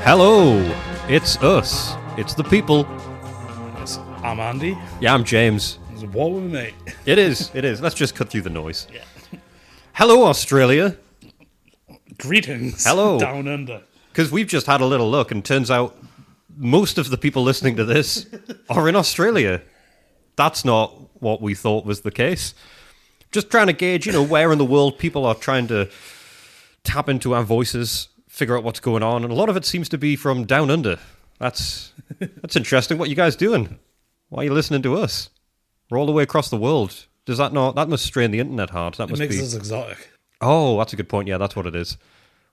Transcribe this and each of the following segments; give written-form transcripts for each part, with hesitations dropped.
Hello, it's us. It's the people. Yes, I'm Andy. Yeah, I'm James. It's a war with me. It is. Let's just cut through the noise. Yeah. Hello, Australia. Greetings. Hello. Down under. Because we've just had a little look, and turns out most of the people listening to this are in Australia. That's not what we thought was the case. Just trying to gauge, where in the world people are trying to tap into our voices, figure out what's going on, and a lot of it seems to be from down under. That's interesting. What are you guys doing? Why are you listening to us? We're all the way across the world. Does that not? That must strain the internet hard. That It must makes be. us exotic. Oh, that's a good point. Yeah, that's what it is.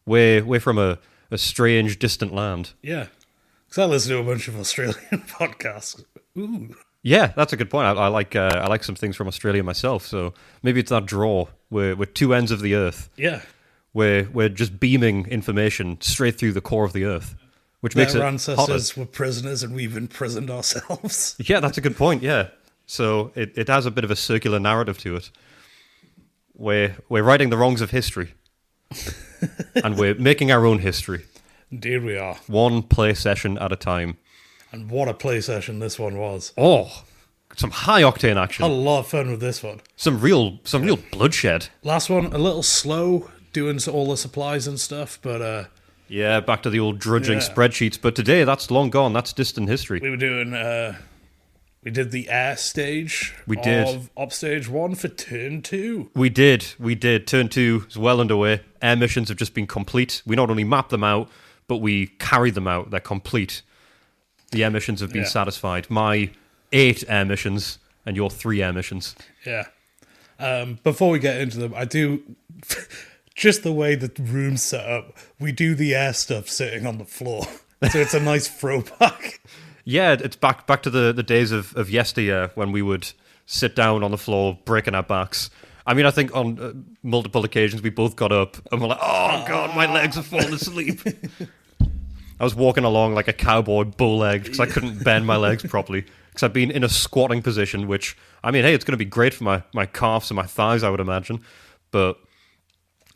We're from a strange, distant land. Yeah. Because I listen to a bunch of Australian podcasts. Ooh. Yeah, that's a good point. I like some things from Australia myself. So maybe it's that draw. We're two ends of the earth. Yeah. We're just beaming information straight through the core of the earth, which makes it Our ancestors hotter. were prisoners and we've imprisoned ourselves. Yeah, that's a good point. Yeah, so it has a bit of a circular narrative to it. We're righting the wrongs of history, and we're making our own history, Indeed we are. one play session at a time. And what a play session this one was. Oh, some high octane action, Had a lot of fun with this one. some real bloodshed. Last one, a little slow, doing all the supplies and stuff, but Yeah, back to the old drudging Yeah. spreadsheets. But today, that's long gone. That's distant history. we were doing, we did the air stage We did. of Op Stage 1 for Turn 2. We did. Turn 2 is well underway. Air missions have just been complete. We not only mapped them out, but we carried them out. They're complete. The air missions have been Yeah. satisfied. My 8 air missions and your 3 air missions. Yeah. Before we get into them, I do... Just the way the room's set up, we do the air stuff sitting on the floor. So it's a nice throwback. Yeah, it's back to the days of yesteryear when we would sit down on the floor, breaking our backs. I mean, I think on multiple occasions we both got up and were like, oh, God, my legs have fallen asleep. I was walking along like a cowboy bow-legged because I couldn't bend my legs properly because I'd been in a squatting position, which, I mean, hey, it's going to be great for my calves and my thighs, I would imagine. But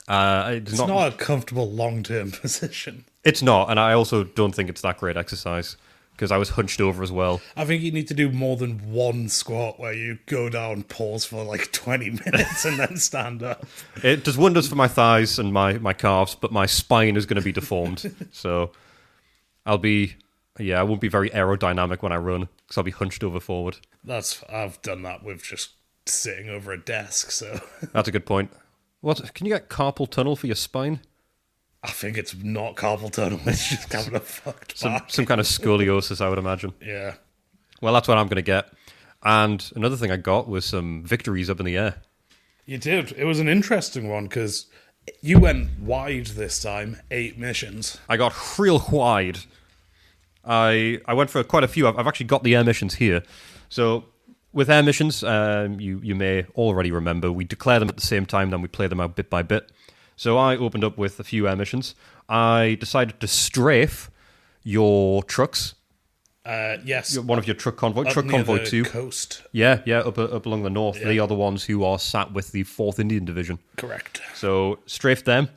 It's not a comfortable long-term position. It's not, and I also don't think it's that great exercise because I was hunched over as well. I think you need to do more than one squat where you go down, pause for like 20 minutes and then stand up. It does wonders for my thighs and my calves, but my spine is going to be deformed. So I won't be very aerodynamic when I run because I'll be hunched over forward. I've done that with just sitting over a desk, so... That's a good point. What, can you get carpal tunnel for your spine? I think it's not carpal tunnel, it's just having a fucked back. Some kind of scoliosis, I would imagine. Yeah. Well, that's what I'm going to get. And another thing I got was some victories up in the air. You did. It was an interesting one because you went wide this time, 8 missions. I got real wide. I went for quite a few. I've actually got the air missions here. So with air missions, you may already remember, we declare them at the same time, then we play them out bit by bit. So I opened up with a few air missions. I decided to strafe your trucks. Yes. One of your truck convoy. Up Truck near convoy the 2. coast. Yeah, up along the north. Yeah. They are the ones who are sat with the 4th Indian Division. Correct. So strafed them.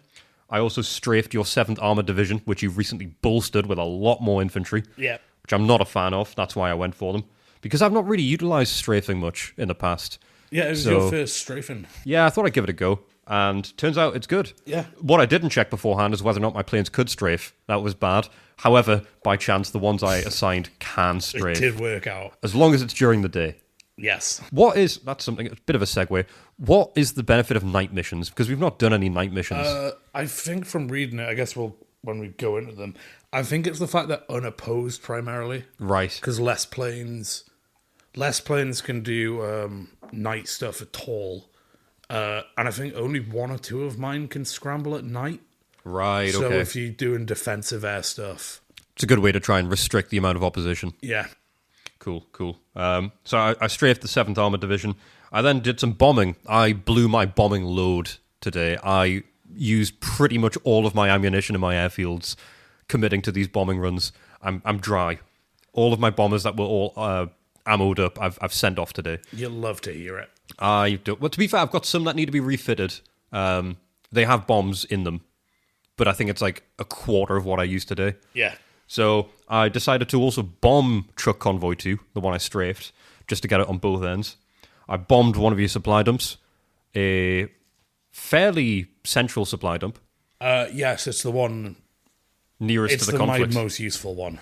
I also strafed your 7th Armoured Division, which you've recently bolstered with a lot more infantry. Yeah. Which I'm not a fan of. That's why I went for them. Because I've not really utilised strafing much in the past. Yeah, it was your first strafing. Yeah, I thought I'd give it a go. And turns out it's good. Yeah. What I didn't check beforehand is whether or not my planes could strafe. That was bad. However, by chance, the ones I assigned can strafe. It did work out. As long as it's during the day. Yes. That's something, a bit of a segue. What is the benefit of night missions? Because we've not done any night missions. I think from reading it, I guess when we go into them, I think it's the fact that unopposed primarily. Right. Because less planes can do night stuff at all. And I think only 1 or 2 of mine can scramble at night. Right, So okay. if you're doing defensive air stuff. It's a good way to try and restrict the amount of opposition. Yeah. Cool. So I strafed the 7th Armoured Division. I then did some bombing. I blew my bombing load today. I used pretty much all of my ammunition in my airfields committing to these bombing runs. I'm dry. All of my bombers that were all ammoed up, I've sent off today. You'll love to hear it. Well, to be fair, I've got some that need to be refitted. They have bombs in them, but I think it's like a quarter of what I used today. Yeah. So I decided to also bomb Truck Convoy 2, the one I strafed, just to get it on both ends. I bombed one of your supply dumps, a fairly central supply dump. Yes, it's the one nearest to the conflict. my most useful one.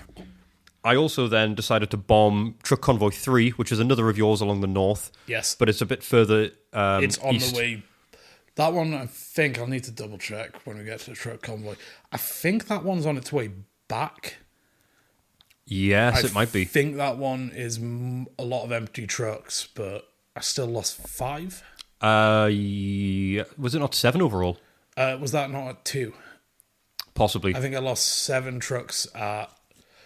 I also then decided to bomb Truck Convoy 3, which is another of yours along the north. Yes. But it's a bit further it's on east. the way. That one, I think I'll need to double check when we get to the Truck Convoy. I think that one's on its way back. Yes, it might be. I think that one is a lot of empty trucks, but I still lost 5. Yeah. Was it not 7 overall? Was that not at 2? Possibly. I think I lost 7 trucks at...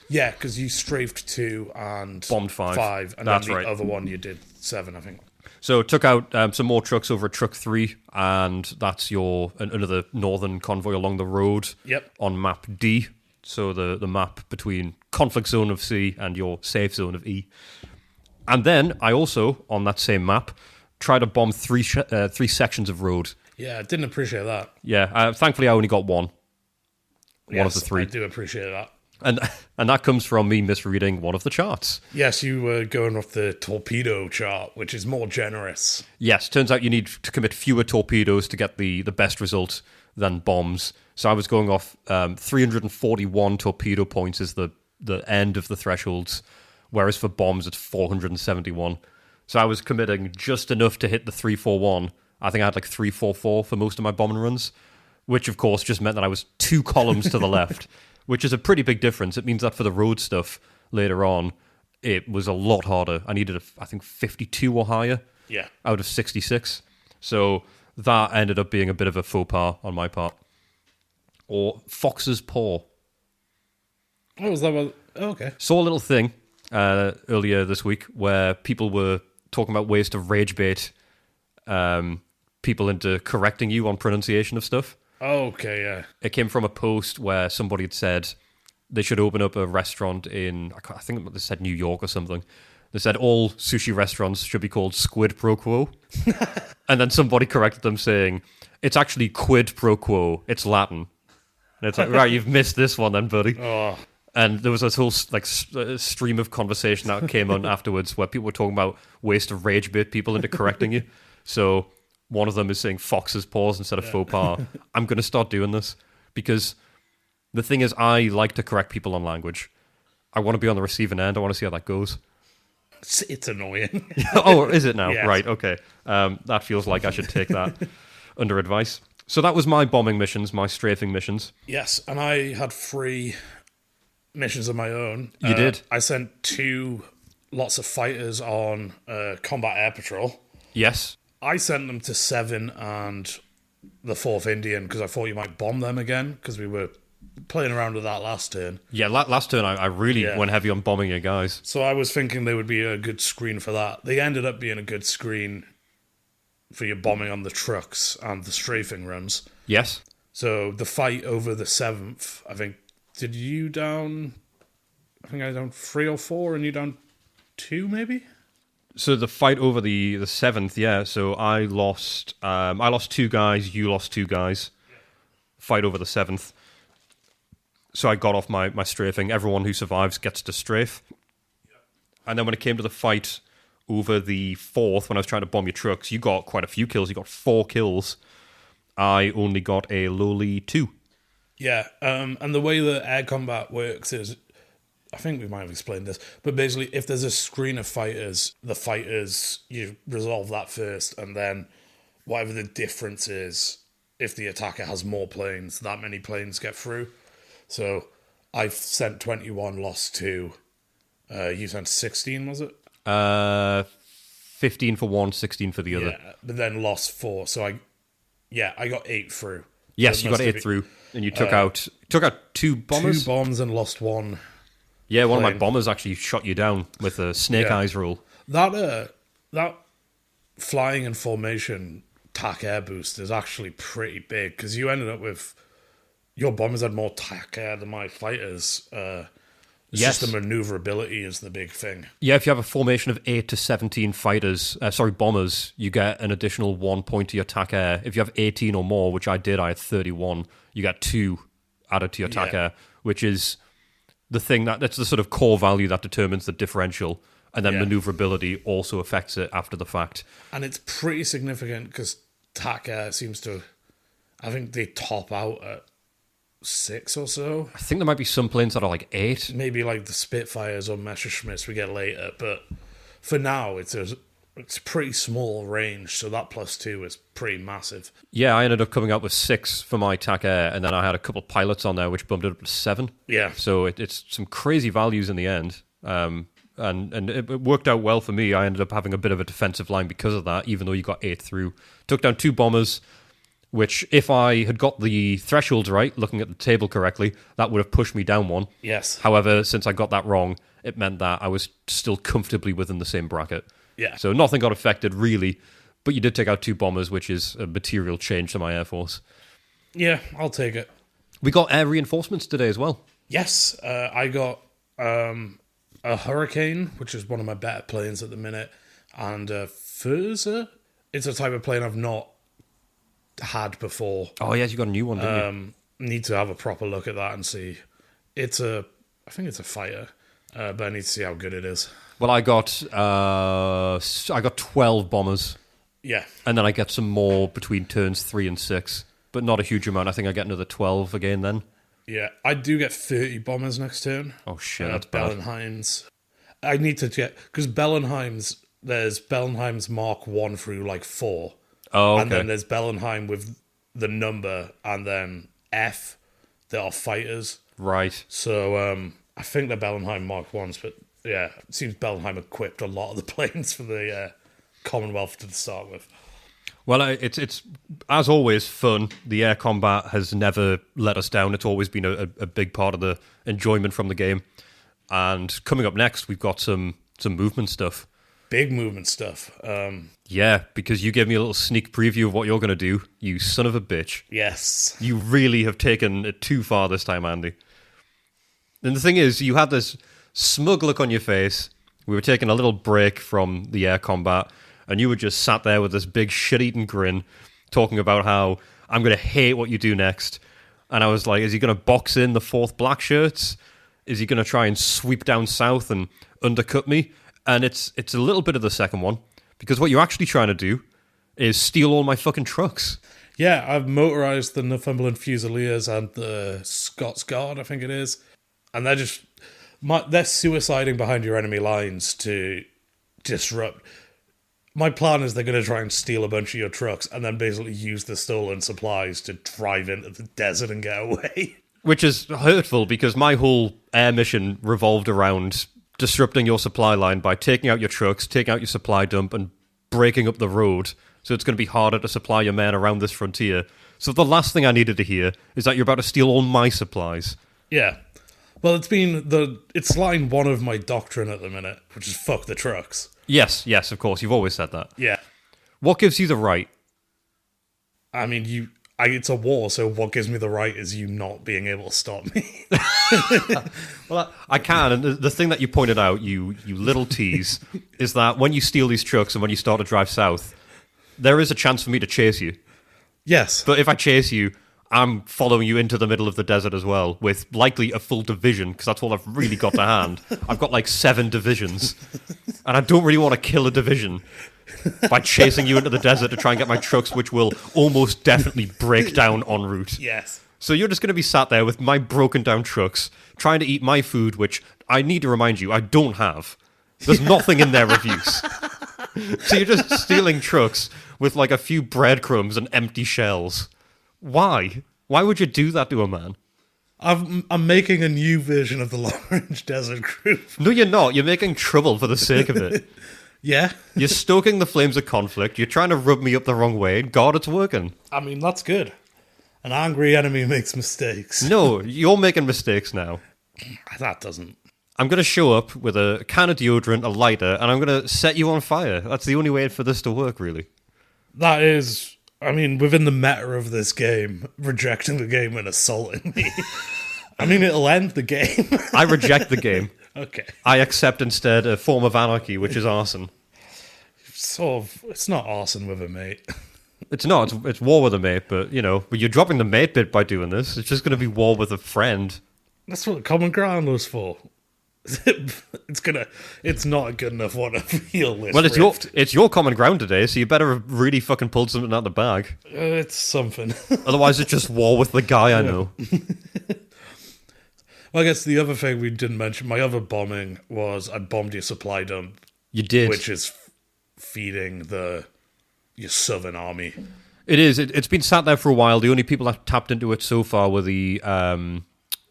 Yeah, because you strafed 2 and... Bombed 5. And That's then the right. other one you did 7, I think. So took out some more trucks over at Truck 3, and that's another northern convoy along the road. Yep. On map D. So the map between conflict zone of C and your safe zone of E. And then I also, on that same map, tried to bomb 3 sections of road. Yeah, I didn't appreciate that. Yeah, thankfully I only got one. One of the 3. I do appreciate that. And that comes from me misreading one of the charts. Yes, you were going off the torpedo chart, which is more generous. Yes, turns out you need to commit fewer torpedoes to get the best result than bombs. So I was going off 341 torpedo points is the end of the thresholds, whereas for bombs it's 471. So I was committing just enough to hit the 341. I think I had like 344 for most of my bombing runs, which of course just meant that I was 2 columns to the left, which is a pretty big difference. It means that for the road stuff later on, it was a lot harder. I needed, I think, 52 or higher out of 66. So that ended up being a bit of a faux pas on my part. Or Fox's Paw. Oh, was that one? Oh, okay. Saw a little thing earlier this week where people were talking about ways to ragebait people into correcting you on pronunciation of stuff. Oh, okay, yeah. It came from a post where somebody had said they should open up a restaurant in, I think they said New York or something. They said all sushi restaurants should be called Squid Pro Quo. And then somebody corrected them saying, it's actually quid pro quo. It's Latin. And it's like, right, you've missed this one then, buddy. Oh. And there was this whole stream of conversation that came on afterwards where people were talking about ways to rage bait people into correcting you. So one of them is saying Fox's paws instead of faux pas. I'm going to start doing this because the thing is, I like to correct people on language. I want to be on the receiving end. I want to see how that goes. It's annoying. Oh, is it now? Yes. Right, okay. That feels like I should take that under advice. So that was my bombing missions, my strafing missions. Yes, and I had 3 missions of my own. You did? I sent 2 lots of fighters on combat air patrol. Yes. I sent them to 7 and the 4th Indian because I thought you might bomb them again because we were playing around with that last turn. Yeah, last turn I really went heavy on bombing your guys. So I was thinking they would be a good screen for that. They ended up being a good screen for your bombing on the trucks and the strafing runs. Yes. So the fight over the 7th, I think, did you down... I think I down 3 or 4 and you down 2 maybe? So the fight over the 7th, yeah. So I lost 2 guys, you lost 2 guys. Fight over the 7th. So I got off my strafing. Everyone who survives gets to strafe. And then when it came to the fight over the 4th, when I was trying to bomb your trucks, you got quite a few kills. You got 4 kills. I only got a lowly 2. Yeah, and the way that air combat works is, I think we might have explained this, but basically if there's a screen of fighters, the fighters, you resolve that first, and then whatever the difference is, if the attacker has more planes, that many planes get through. So I've sent 21, lost 2. You sent 16, was it? 15 for one, 16 for the other. Yeah, but then lost 4. So I got 8 through. Yes, So you it got must 8 have through, and you took out 2 bombers. 2 bombs and lost 1. Yeah, one of plane. my bombers actually shot you down with a snake eyes rule. That flying in formation tac air boost is actually pretty big because you ended up with your bombers had more tac air than my fighters. It's Yes. just the maneuverability is the big thing. Yeah, if you have a formation of 8 to 17 bombers, you get an additional 1 point to your TAC air. If you have 18 or more, which I did, I had 31, you get 2 added to your TAC air, which is the thing that's the sort of core value that determines the differential, and then Yeah. maneuverability also affects it after the fact. And it's pretty significant because TAC Air seems to, I think they top out at 6 or so. I think there might be some planes that are like 8. Maybe like the Spitfires or Messerschmitts we get later, but for now it's a pretty small range, so that +2 is pretty massive. Yeah, I ended up coming out with 6 for my TAC Air, and then I had a couple pilots on there which bumped it up to 7. Yeah. So it's some crazy values in the end. And it worked out well for me. I ended up having a bit of a defensive line because of that, even though you got 8 through. Took down 2 bombers, which if I had got the thresholds right, looking at the table correctly, that would have pushed me down 1. Yes. However, since I got that wrong, it meant that I was still comfortably within the same bracket. Yeah. So nothing got affected, really. But you did take out 2 bombers, which is a material change to my Air Force. Yeah, I'll take it. We got air reinforcements today as well. Yes, I got a Hurricane, which is one of my better planes at the minute, and a Furza. It's a type of plane I've not had before. Oh, yes, you got a new one, didn't you? Need to have a proper look at that and see. I think it's a fighter, but I need to see how good it is. Well, I got 12 bombers, Yeah. and then I get some more between turns 3 and 6, but not a huge amount. I think I get another 12 again then. Yeah, I do get 30 bombers next turn. Oh, shit, that's bad. Bellenheims. I need to get... Because Bellenheims, there's Bellenheims Mark 1 through, like, 4. Oh, okay. And then there's Bellenheim with the number, and then F, that are fighters. Right. So, I think they're Bellenheim Mark 1s, but, yeah, it seems Bellenheim equipped a lot of the planes for the Commonwealth to start with. Well, it's as always fun. The air combat has never let us down. It's always been a big part of the enjoyment from the game. And coming up next, we've got some movement stuff. Big movement stuff. Yeah, because you gave me a little sneak preview of what you're going to do, you son of a bitch. Yes. You really have taken it too far this time, Andy. And the thing is, you had this smug look on your face. We were taking a little break from the air combat, and you were just sat there with this big shit-eating grin, talking about how I'm going to hate what you do next. And I was like, is he going to box in the 4th black shirts? Is he going to try and sweep down south and undercut me? And it's a little bit of the second one, because what you're actually trying to do is steal all my fucking trucks. Yeah, I've motorized the Northumberland Fusiliers and the Scots Guard, I think it is. And they're just... they're suiciding behind your enemy lines to disrupt... My plan is they're going to try and steal a bunch of your trucks and then basically use the stolen supplies to drive into the desert and get away. Which is hurtful, because my whole air mission revolved around disrupting your supply line by taking out your trucks, taking out your supply dump, and breaking up the road. So it's going to be harder to supply your men around this frontier. So the last thing I needed to hear is that you're about to steal all my supplies. Yeah. Well, it's line 1 of my doctrine at the minute, which is fuck the trucks. Yes, of course. You've always said that. Yeah. What gives you the right? I mean, it's a war, so what gives me the right is you not being able to stop me. Well, I can, and the thing that you pointed out, you little tease, is that when you steal these trucks and when you start to drive south, there is a chance for me to chase you. Yes. But if I chase you, I'm following you into the middle of the desert as well, with likely a full division, because that's all I've really got to hand. I've got like 7 divisions, and I don't really want to kill a division by chasing you into the desert to try and get my trucks, which will almost definitely break down en route. Yes. So you're just going to be sat there with my broken down trucks, trying to eat my food, which I need to remind you, I don't have. There's nothing in there of use. So you're just stealing trucks with like a few breadcrumbs and empty shells. Why? Why would you do that to a man? I'm making a new version of the Long Range Desert Group. No, you're not. You're making trouble for the sake of it. Yeah. You're stoking the flames of conflict. You're trying to rub me up the wrong way. And God, it's working. I mean, that's good. An angry enemy makes mistakes. No, you're making mistakes now. That doesn't. I'm going to show up with a can of deodorant, a lighter, and I'm going to set you on fire. That's the only way for this to work, really. That is... I mean, within the meta of this game, rejecting the game and assaulting me. I mean, it'll end the game. I reject the game. Okay. I accept instead a form of anarchy, which is arson. Sort of, it's not arson with a mate. It's not. It's war with a mate, but, but you're dropping the mate bit by doing this. It's just going to be war with a friend. That's what common ground was for. It's not a good enough one to feel this. Well, rift. it's your common ground today, so you better have really fucking pulled something out of the bag. It's something. Otherwise, it's just war with the guy I know. Well, I guess the other thing we didn't mention, my other bombing was I bombed your supply dump. You did. Which is feeding your southern army. It is. It's been sat there for a while. The only people that tapped into it so far were the...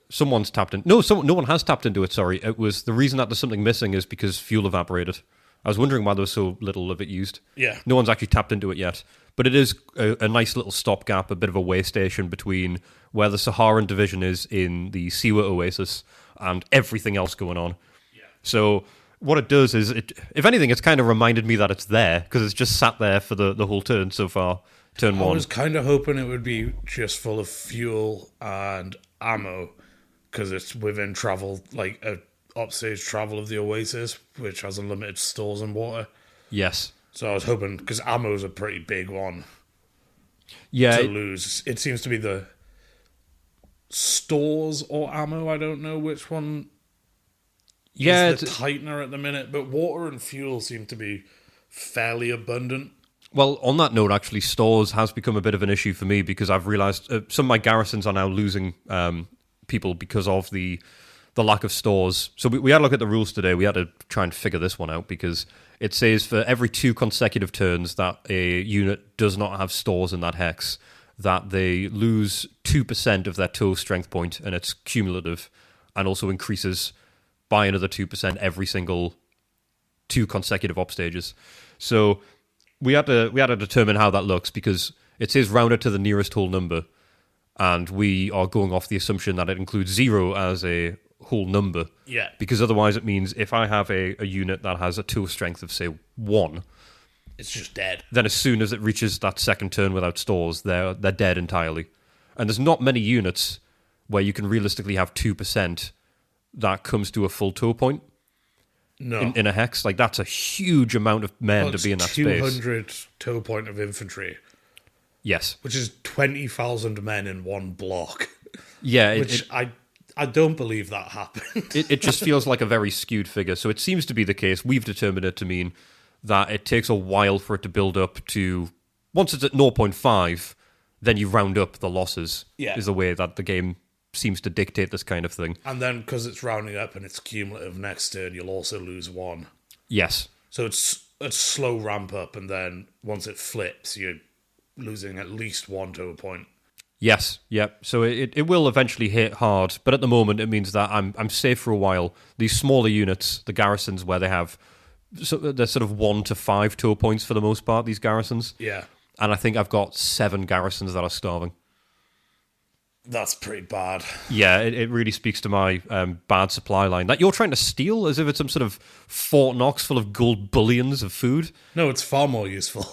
someone's tapped in. No one has tapped into it, sorry. It was the reason that there's something missing is because fuel evaporated. I was wondering why there was so little of it used. Yeah. No one's actually tapped into it yet. But it is a nice little stopgap, a bit of a way station between where the Saharan division is in the Siwa Oasis and everything else going on. Yeah. So what it does is, if anything, it's kind of reminded me that it's there, because it's just sat there for the whole turn so far, turn one. I was kind of hoping it would be just full of fuel and ammo, because it's within travel, like a upstage travel of the Oasis, which has unlimited stores and water. Yes. So I was hoping, because ammo's a pretty big one to lose. It seems to be the stores or ammo. I don't know which one is the tightener at the minute, but water and fuel seem to be fairly abundant. Well, on that note, actually, stores has become a bit of an issue for me, because I've realised some of my garrisons are now losing people because of the lack of stores. So we had a look at the rules today. We had to try and figure this one out, because it says for every 2 consecutive turns that a unit does not have stores in that hex, that they lose 2% of their total strength point, and it's cumulative, and also increases by another 2% every single 2 consecutive op stages. So we had to determine how that looks, because it says rounded to the nearest whole number, and we are going off the assumption that it includes 0 as a whole number. Yeah. Because otherwise it means if I have a unit that has a tool strength of, say, 1... it's just dead. Then as soon as it reaches that second turn without stores, they're dead entirely. And there's not many units where you can realistically have 2% that comes to a full toe point. No. In a hex. Like, that's a huge amount of men to be in that space. 200 toe point of infantry. Yes. Which is 20,000 men in one block. Yeah. I don't believe that happened. It just feels like a very skewed figure. So it seems to be the case. We've determined it to mean that it takes a while for it to build up to... Once it's at 0.5, then you round up the losses. Yeah. Is the way that the game seems to dictate this kind of thing. And then, because it's rounding up and it's cumulative next turn, you'll also lose 1. Yes. So it's a slow ramp up, and then once it flips, you're losing at least 1 toe point. Yes, yep. So it will eventually hit hard, but at the moment it means that I'm safe for a while. These smaller units, the garrisons where they have... So they're sort of 1 to 5 toe points for the most part, these garrisons. Yeah. And I think I've got 7 garrisons that are starving. That's pretty bad. Yeah, it really speaks to my bad supply line. That you're trying to steal as if it's some sort of Fort Knox full of gold bullions of food. No, it's far more useful.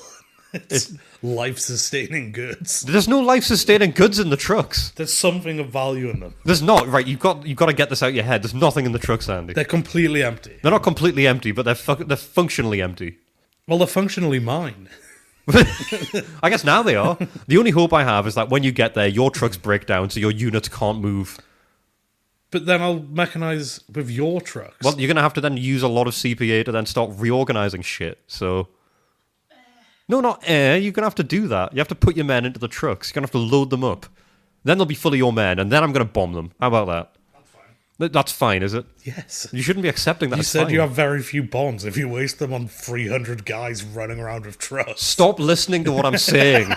It's life-sustaining goods. There's no life-sustaining goods in the trucks. There's something of value in them. There's not. Right, you've got to get this out of your head. There's nothing in the trucks, Andy. They're completely empty. They're not completely empty, but they're functionally empty. Well, they're functionally mine. I guess now they are. The only hope I have is that when you get there, your trucks break down so your units can't move. But then I'll mechanize with your trucks. Well, you're going to have to then use a lot of CPA to then start reorganizing shit, so... No, not air. You're going to have to do that. You have to put your men into the trucks. You're going to have to load them up. Then they'll be full of your men, and then I'm going to bomb them. How about that? That's fine. That's fine, is it? Yes. You shouldn't be accepting that. You it's said fine. you have very few bombs if you waste them on 300 guys running around with trucks. Stop listening to what I'm saying.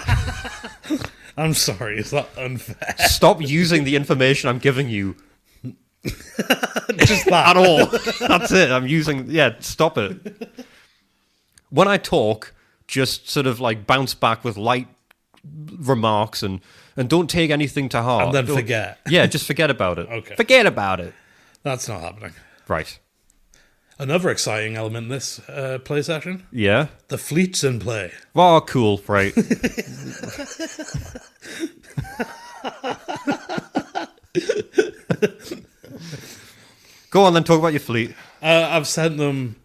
I'm sorry, is that unfair? Stop using the information I'm giving you. Just that. At all. That's it. I'm using... Yeah, stop it. When I talk... Just sort of like bounce back with light remarks and don't take anything to heart. And then forget. Yeah, just forget about it. Okay. Forget about it. That's not happening. Right. Another exciting element in this play session. Yeah? The fleet's in play. Oh, cool. Right. Go on then, talk about your fleet. I've sent them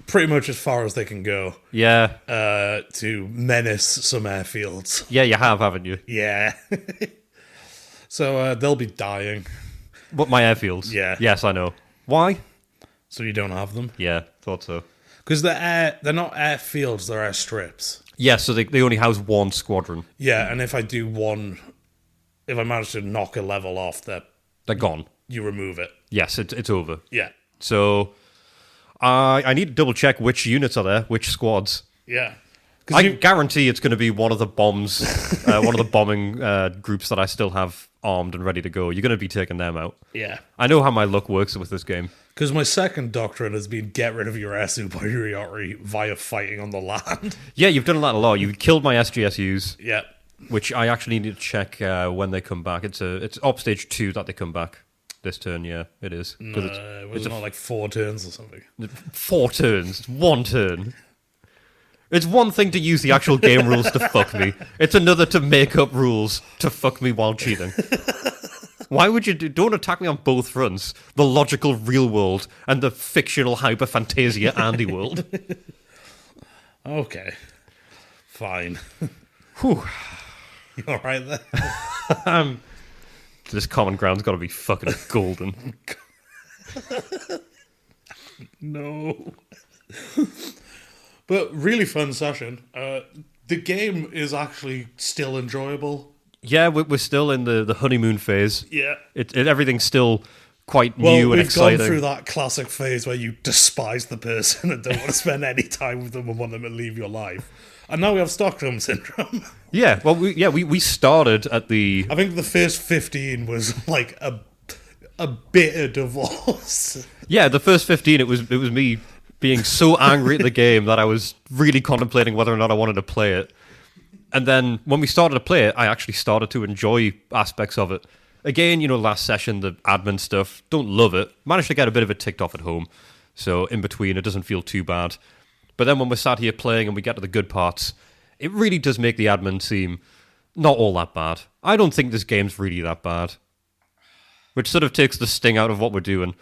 pretty much as far as they can go. Yeah. To menace some airfields. Yeah, you have, haven't you? Yeah. So they'll be dying. What, my airfields? Yeah. Yes, I know. Why? So you don't have them? Yeah, thought so. Because they're not airfields, they're airstrips. Yeah, so they only house one squadron. Yeah, and if I manage to knock a level off, They're gone. you remove it. Yes, it's over. Yeah. So I need to double check which units are there, which squads. Yeah. I guarantee it's going to be one of the bombs, one of the bombing groups that I still have armed and ready to go. You're going to be taking them out. Yeah. I know how my luck works with this game. Because my second doctrine has been get rid of your air superiority via fighting on the land. Yeah, you've done that a lot. You've killed my SGSUs, Yeah. which I actually need to check when they come back. It's op stage 2 that they come back this turn. Yeah, it is. Was it not like 4 turns or something? 4 turns. It's 1 turn. It's one thing to use the actual game rules to fuck me. It's another to make up rules to fuck me while cheating. Why would you don't attack me on both fronts? The logical real world and the fictional hyper-fantasia Andy world. Okay. Fine. Whew. You alright there? This common ground's got to be fucking golden. No. But really fun session. The game is actually still enjoyable. Yeah, we're still in the honeymoon phase. Yeah. Everything's still quite new and exciting. We've gone through that classic phase where you despise the person and don't want to spend any time with them and want them to leave your life. And now we have Stockholm Syndrome. Yeah, well, we started at the... I think the first 15 was like a bitter divorce. Yeah, the first 15, it was me being so angry at the game that I was really contemplating whether or not I wanted to play it. And then when we started to play it, I actually started to enjoy aspects of it. Again, last session, the admin stuff, don't love it. Managed to get a bit of it ticked off at home. So in between, it doesn't feel too bad. But then when we're sat here playing and we get to the good parts, it really does make the admin seem not all that bad. I don't think this game's really that bad. Which sort of takes the sting out of what we're doing.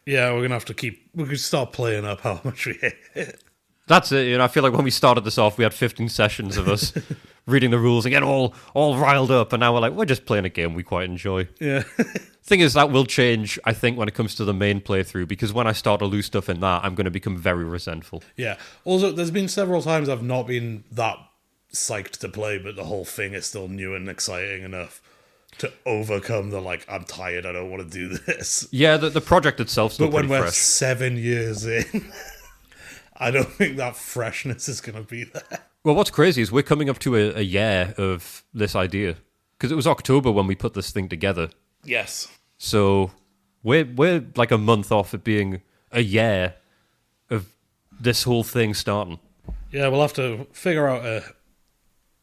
Yeah, we're going to have to we could start playing up how much we hate it. That's it. I feel like when we started this off, we had 15 sessions of us reading the rules and getting all riled up. And now we're just playing a game we quite enjoy. Yeah. Thing is, that will change, I think, when it comes to the main playthrough, because when I start to lose stuff in that, I'm going to become very resentful. Yeah. Also, there's been several times I've not been that psyched to play, but the whole thing is still new and exciting enough to overcome the, I'm tired, I don't want to do this. Yeah, the project itself's still pretty fresh. But when we're 7 years in, I don't think that freshness is going to be there. Well, what's crazy is we're coming up to a year of this idea, because it was October when we put this thing together. Yes. So we're like a month off it being a year of this whole thing starting. Yeah, we'll have to figure out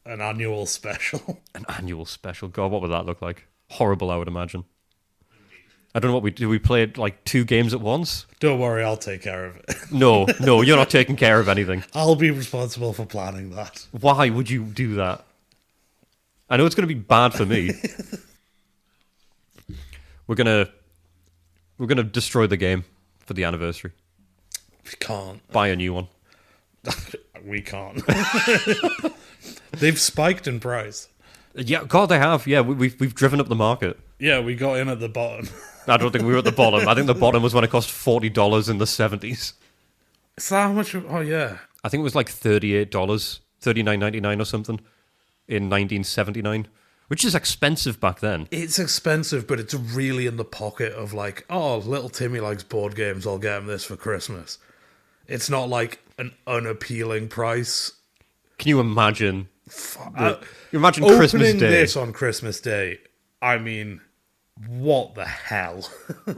an annual special. An annual special? God, what would that look like? Horrible, I would imagine. I don't know what we do. We played 2 games at once? Don't worry, I'll take care of it. No, you're not taking care of anything. I'll be responsible for planning that. Why would you do that? I know it's going to be bad for me. We're gonna destroy the game for the anniversary. We can't. Buy a new one. We can't. They've spiked in price. Yeah, God, they have. Yeah, we've driven up the market. Yeah, we got in at the bottom. I don't think we were at the bottom. I think the bottom was when it cost $40 in the 70s. Is that how much? Oh, yeah. I think it was like $38, $39.99 or something in 1979, which is expensive back then. It's expensive, but it's really in the pocket of little Timmy likes board games, I'll get him this for Christmas. It's not like an unappealing price. Can you imagine? You imagine Opening Christmas Day. this on Christmas Day, I mean, what the hell?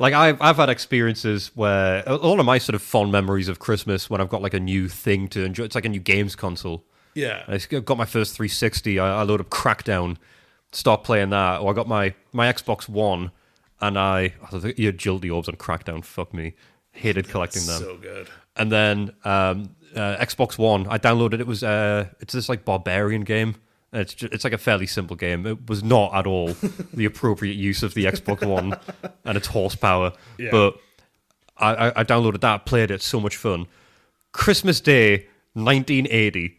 I've had experiences where all of my sort of fond memories of Christmas when I've got a new thing to enjoy. It's like a new games console. Yeah. I got my first 360. I load up Crackdown, start playing that. Or I got my Xbox One, and you had Jilty Orbs on Crackdown. Fuck me. Hated collecting them. So good. And then Xbox One, I downloaded it. It's this barbarian game. It's like a fairly simple game. It was not at all the appropriate use of the Xbox One and its horsepower. Yeah. But I downloaded that, played it, so much fun. Christmas Day, 1980.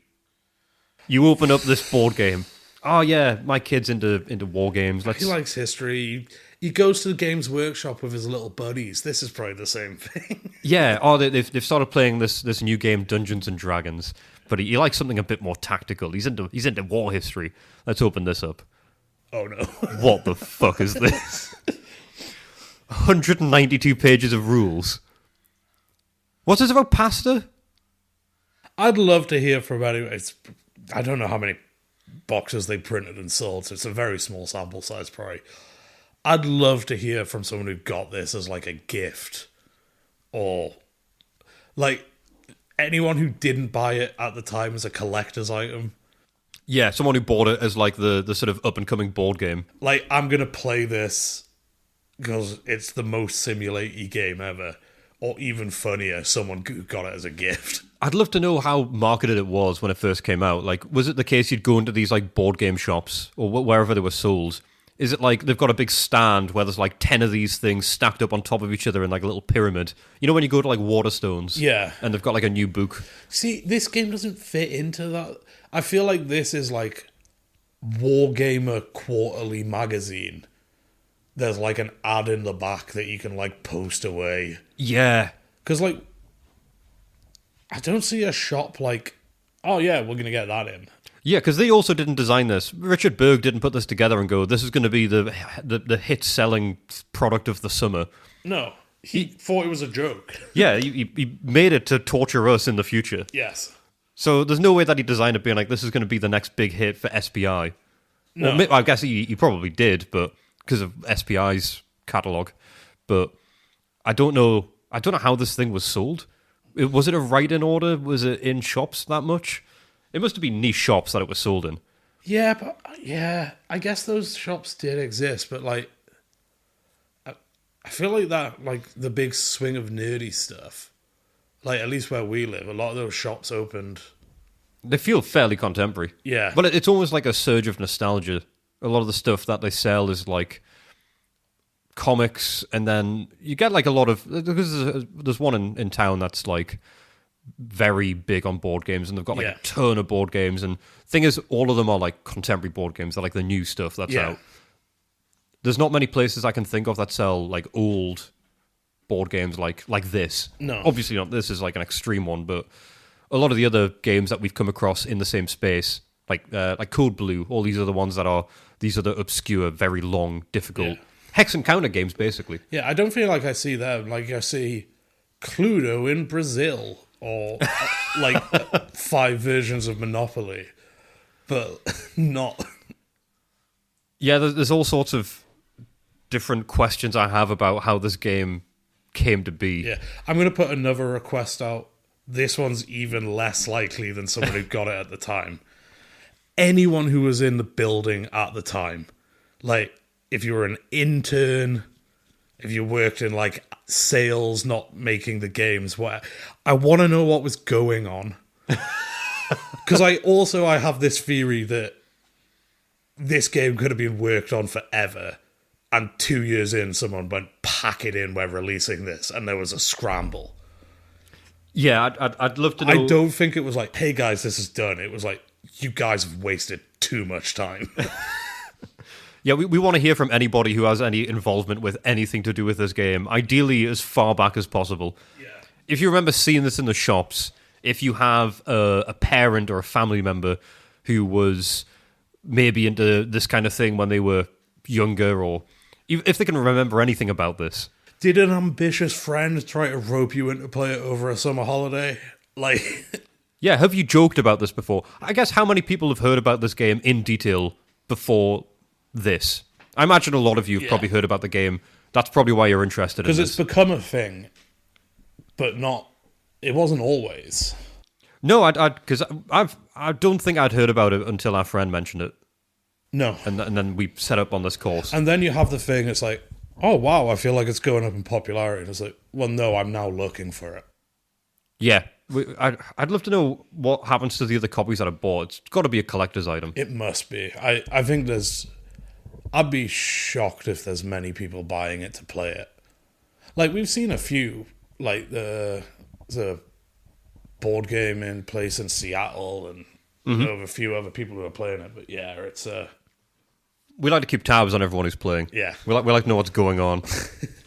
You open up this board game. Oh yeah, my kid's into war games. He likes history. He goes to the Games Workshop with his little buddies. This is probably the same thing. Yeah, they've started playing this new game, Dungeons and Dragons, but he likes something a bit more tactical. He's into war history. Let's open this up. Oh no. What the fuck is this? 192 pages of rules. What's this about pasta? I'd love to hear from anyone. I don't know how many boxes they printed and sold, so it's a very small sample size probably. I'd love to hear from someone who got this as like a gift, or like anyone who didn't buy it at the time as a collector's item. Yeah, someone who bought it as like the sort of up and coming board game. Like, I'm gonna play this because it's the most simulate-y game ever, or even funnier, someone who got it as a gift. I'd love to know how marketed it was when it first came out. Like, was it the case you'd go into these like board game shops or wherever they were sold? Is it like they've got a big stand where there's like 10 of these things stacked up on top of each other in like a little pyramid? You know when you go to like Waterstones? Yeah. And they've got like a new book. See, this game doesn't fit into that. I feel like this is like Wargamer Quarterly magazine. There's like an ad in the back that you can like post away. Yeah. Because like, I don't see a shop like, oh yeah, we're going to get that in. Yeah, because they also didn't design this. Richard Berg didn't put this together and go, this is going to be the hit-selling product of the summer. No, he thought it was a joke. Yeah, he made it to torture us in the future. Yes. So there's no way that he designed it being like, this is going to be the next big hit for SPI. No. Well, I guess he probably did, but because of SPI's catalogue. But I don't know how this thing was sold. Was it a write-in order? Was it in shops that much? It must have been niche shops that it was sold in. Yeah, but I guess those shops did exist, but like, I feel like that, like the big swing of nerdy stuff, like at least where we live, a lot of those shops opened. They feel fairly contemporary. Yeah. But it's almost like a surge of nostalgia. A lot of the stuff that they sell is like comics, and then you get like a lot of, because there's one in town that's like very big on board games, and they've got like a ton of board games, and thing is, all of them are like contemporary board games. They're like the new stuff that's out. There's not many places I can think of that sell like old board games like this. No. Obviously not. This is like an extreme one, but a lot of the other games that we've come across in the same space, like Code Blue, all these are the ones that are, these are the obscure, very long, difficult hex and counter games, basically. Yeah, I don't feel like I see them. Like I see Cluedo in Brazil, or like 5 versions of Monopoly, but not. Yeah, there's all sorts of different questions I have about how this game came to be. Yeah, I'm going to put another request out. This one's even less likely than someone who got it at the time. Anyone who was in the building at the time, like if you were an intern, if you worked in like sales, not making the games, I want to know what was going on. Because I have this theory that this game could have been worked on forever, and 2 years in, someone went, pack it in, we're releasing this, and there was a scramble. Yeah, I'd love to know. I don't think it was like, hey guys, this is done. It was like, you guys have wasted too much time. Yeah, we want to hear from anybody who has any involvement with anything to do with this game, ideally as far back as possible. Yeah. If you remember seeing this in the shops, if you have a parent or a family member who was maybe into this kind of thing when they were younger, or if they can remember anything about this. Did an ambitious friend try to rope you into play it over a summer holiday? Like... Yeah, have you joked about this before? I guess how many people have heard about this game in detail before this? I imagine a lot of you have probably heard about the game. That's probably why you're interested in this. Because it's become a thing, but not... It wasn't always. No, because I don't think I'd heard about it until our friend mentioned it. No. And then we set up on this course. And then you have the thing, it's like, oh wow, I feel like it's going up in popularity. And it's like, well, no, I'm now looking for it. Yeah. I'd love to know what happens to the other copies that are bought. It's got to be a collector's item. It must be. I think there's... I'd be shocked if there's many people buying it to play it. Like, we've seen a few, like the board game in place in Seattle, and you know, of a few other people who are playing it. But yeah, it's We like to keep tabs on everyone who's playing. Yeah. We like to know what's going on.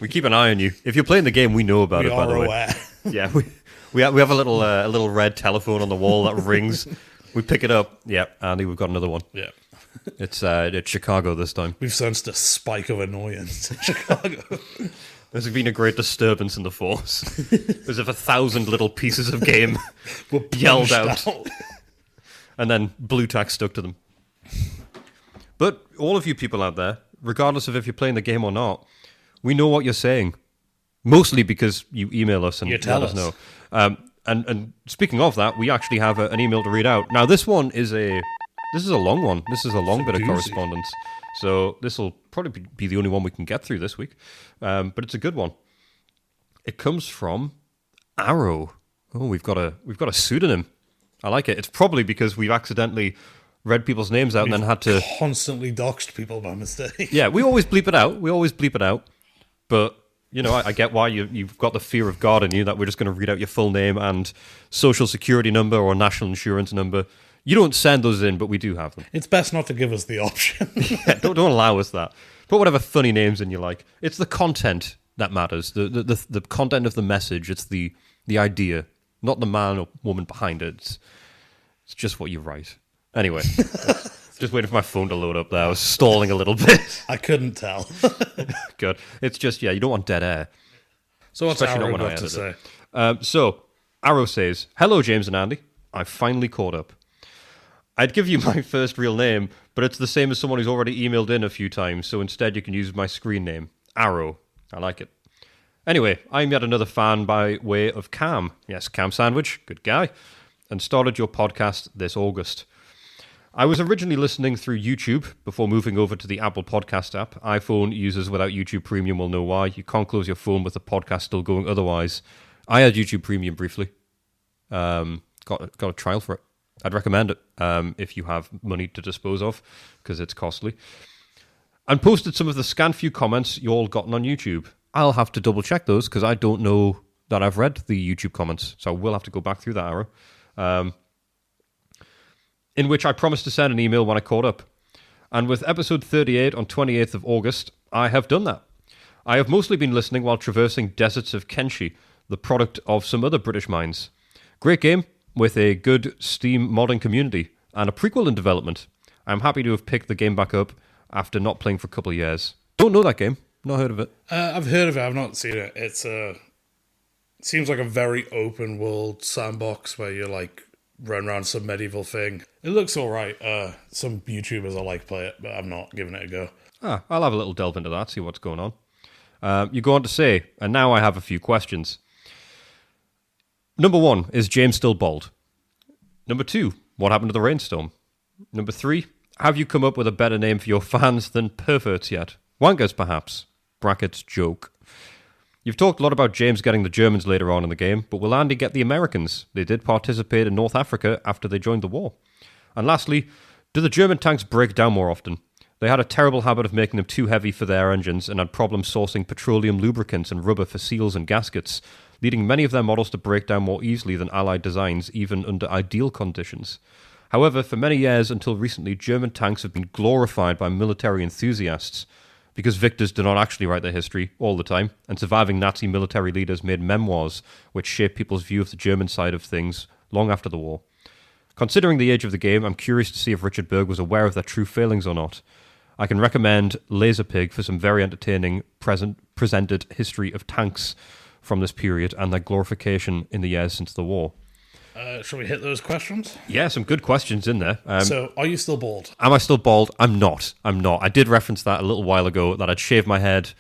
We keep an eye on you. If you're playing the game, we know about We it, by are the way. aware. Yeah, we have a little red telephone on the wall that rings. We pick it up. Yeah, Andy, we've got another one. Yeah. It's Chicago this time. We've sensed a spike of annoyance in Chicago. There's been a great disturbance in the force. As if 1,000 little pieces of game Were yelled punched out. And then blue tack stuck to them. But all of you people out there, regardless of if you're playing the game or not, we know what you're saying. Mostly because you email us and You let tell us us. know. And speaking of that, we actually have an email to read out. Now, this is a long one. This is a long bit of doozy. correspondence. So this will probably be the only one we can get through this week. But it's a good one. It comes from Arrow. Oh, we've got a pseudonym. I like it. It's probably because we've accidentally read people's names out and then had to... Constantly doxed people by mistake. Yeah, we always bleep it out. But, you know, I get why you've got the fear of God in you that we're just going to read out your full name and social security number or national insurance number. You don't send those in, but we do have them. It's best not to give us the option. Yeah, don't allow us that. Put whatever funny names in you like. It's the content that matters. The content of the message. It's the idea, not the man or woman behind it. It's just what you write. Anyway, just waiting for my phone to load up there. I was stalling a little bit. I couldn't tell. Good. It's just, you don't want dead air. So what's Especially not Arrow when I got to edit say? So, Arrow says, "Hello, James and Andy. I've finally caught up. I'd give you my first real name, but it's the same as someone who's already emailed in a few times, so instead you can use my screen name, Arrow. I like it. Anyway, I'm yet another fan by way of Cam. Yes, Cam Sandwich, good guy, and started your podcast this August. I was originally listening through YouTube before moving over to the Apple Podcast app. iPhone users without YouTube Premium will know why. You can't close your phone with the podcast still going otherwise. I had YouTube Premium briefly. Got a trial for it. I'd recommend it if you have money to dispose of, because it's costly. And posted some of the scant few comments you all gotten on YouTube. I'll have to double check those, because I don't know that I've read the YouTube comments, so I will have to go back through that, Arrow. In which I promised to send an email when I caught up. And with episode 38 on 28th of August, I have done that. I have mostly been listening while traversing deserts of Kenshi, the product of some other British mines. Great game, with a good Steam modding community, and a prequel in development. I'm happy to have picked the game back up after not playing for a couple of years. Don't know that game, not heard of it. I've heard of it, I've not seen it. It seems like a very open world sandbox where you're like run around some medieval thing. It looks alright. Some YouTubers I like play it, but I'm not giving it a go. I'll have a little delve into that, see what's going on. You go on to say, and now I have a few questions. Number 1, is James still bald? Number 2, what happened to the rainstorm? Number 3, have you come up with a better name for your fans than perverts yet? Wankers, perhaps. Brackets, joke. You've talked a lot about James getting the Germans later on in the game, but will Andy get the Americans? They did participate in North Africa after they joined the war. And lastly, do the German tanks break down more often? They had a terrible habit of making them too heavy for their engines and had problems sourcing petroleum lubricants and rubber for seals and gaskets, leading many of their models to break down more easily than Allied designs, even under ideal conditions. However, for many years until recently, German tanks have been glorified by military enthusiasts, because victors do not actually write their history all the time, and surviving Nazi military leaders made memoirs which shaped people's view of the German side of things long after the war. Considering the age of the game, I'm curious to see if Richard Berg was aware of their true failings or not. I can recommend Laserpig for some very entertaining presented history of tanks from this period and their glorification in the years since the war. Shall we hit those questions? Yeah, some good questions in there. So, are you still bald? Am I still bald? I'm not. I did reference that a little while ago, that I'd shaved my head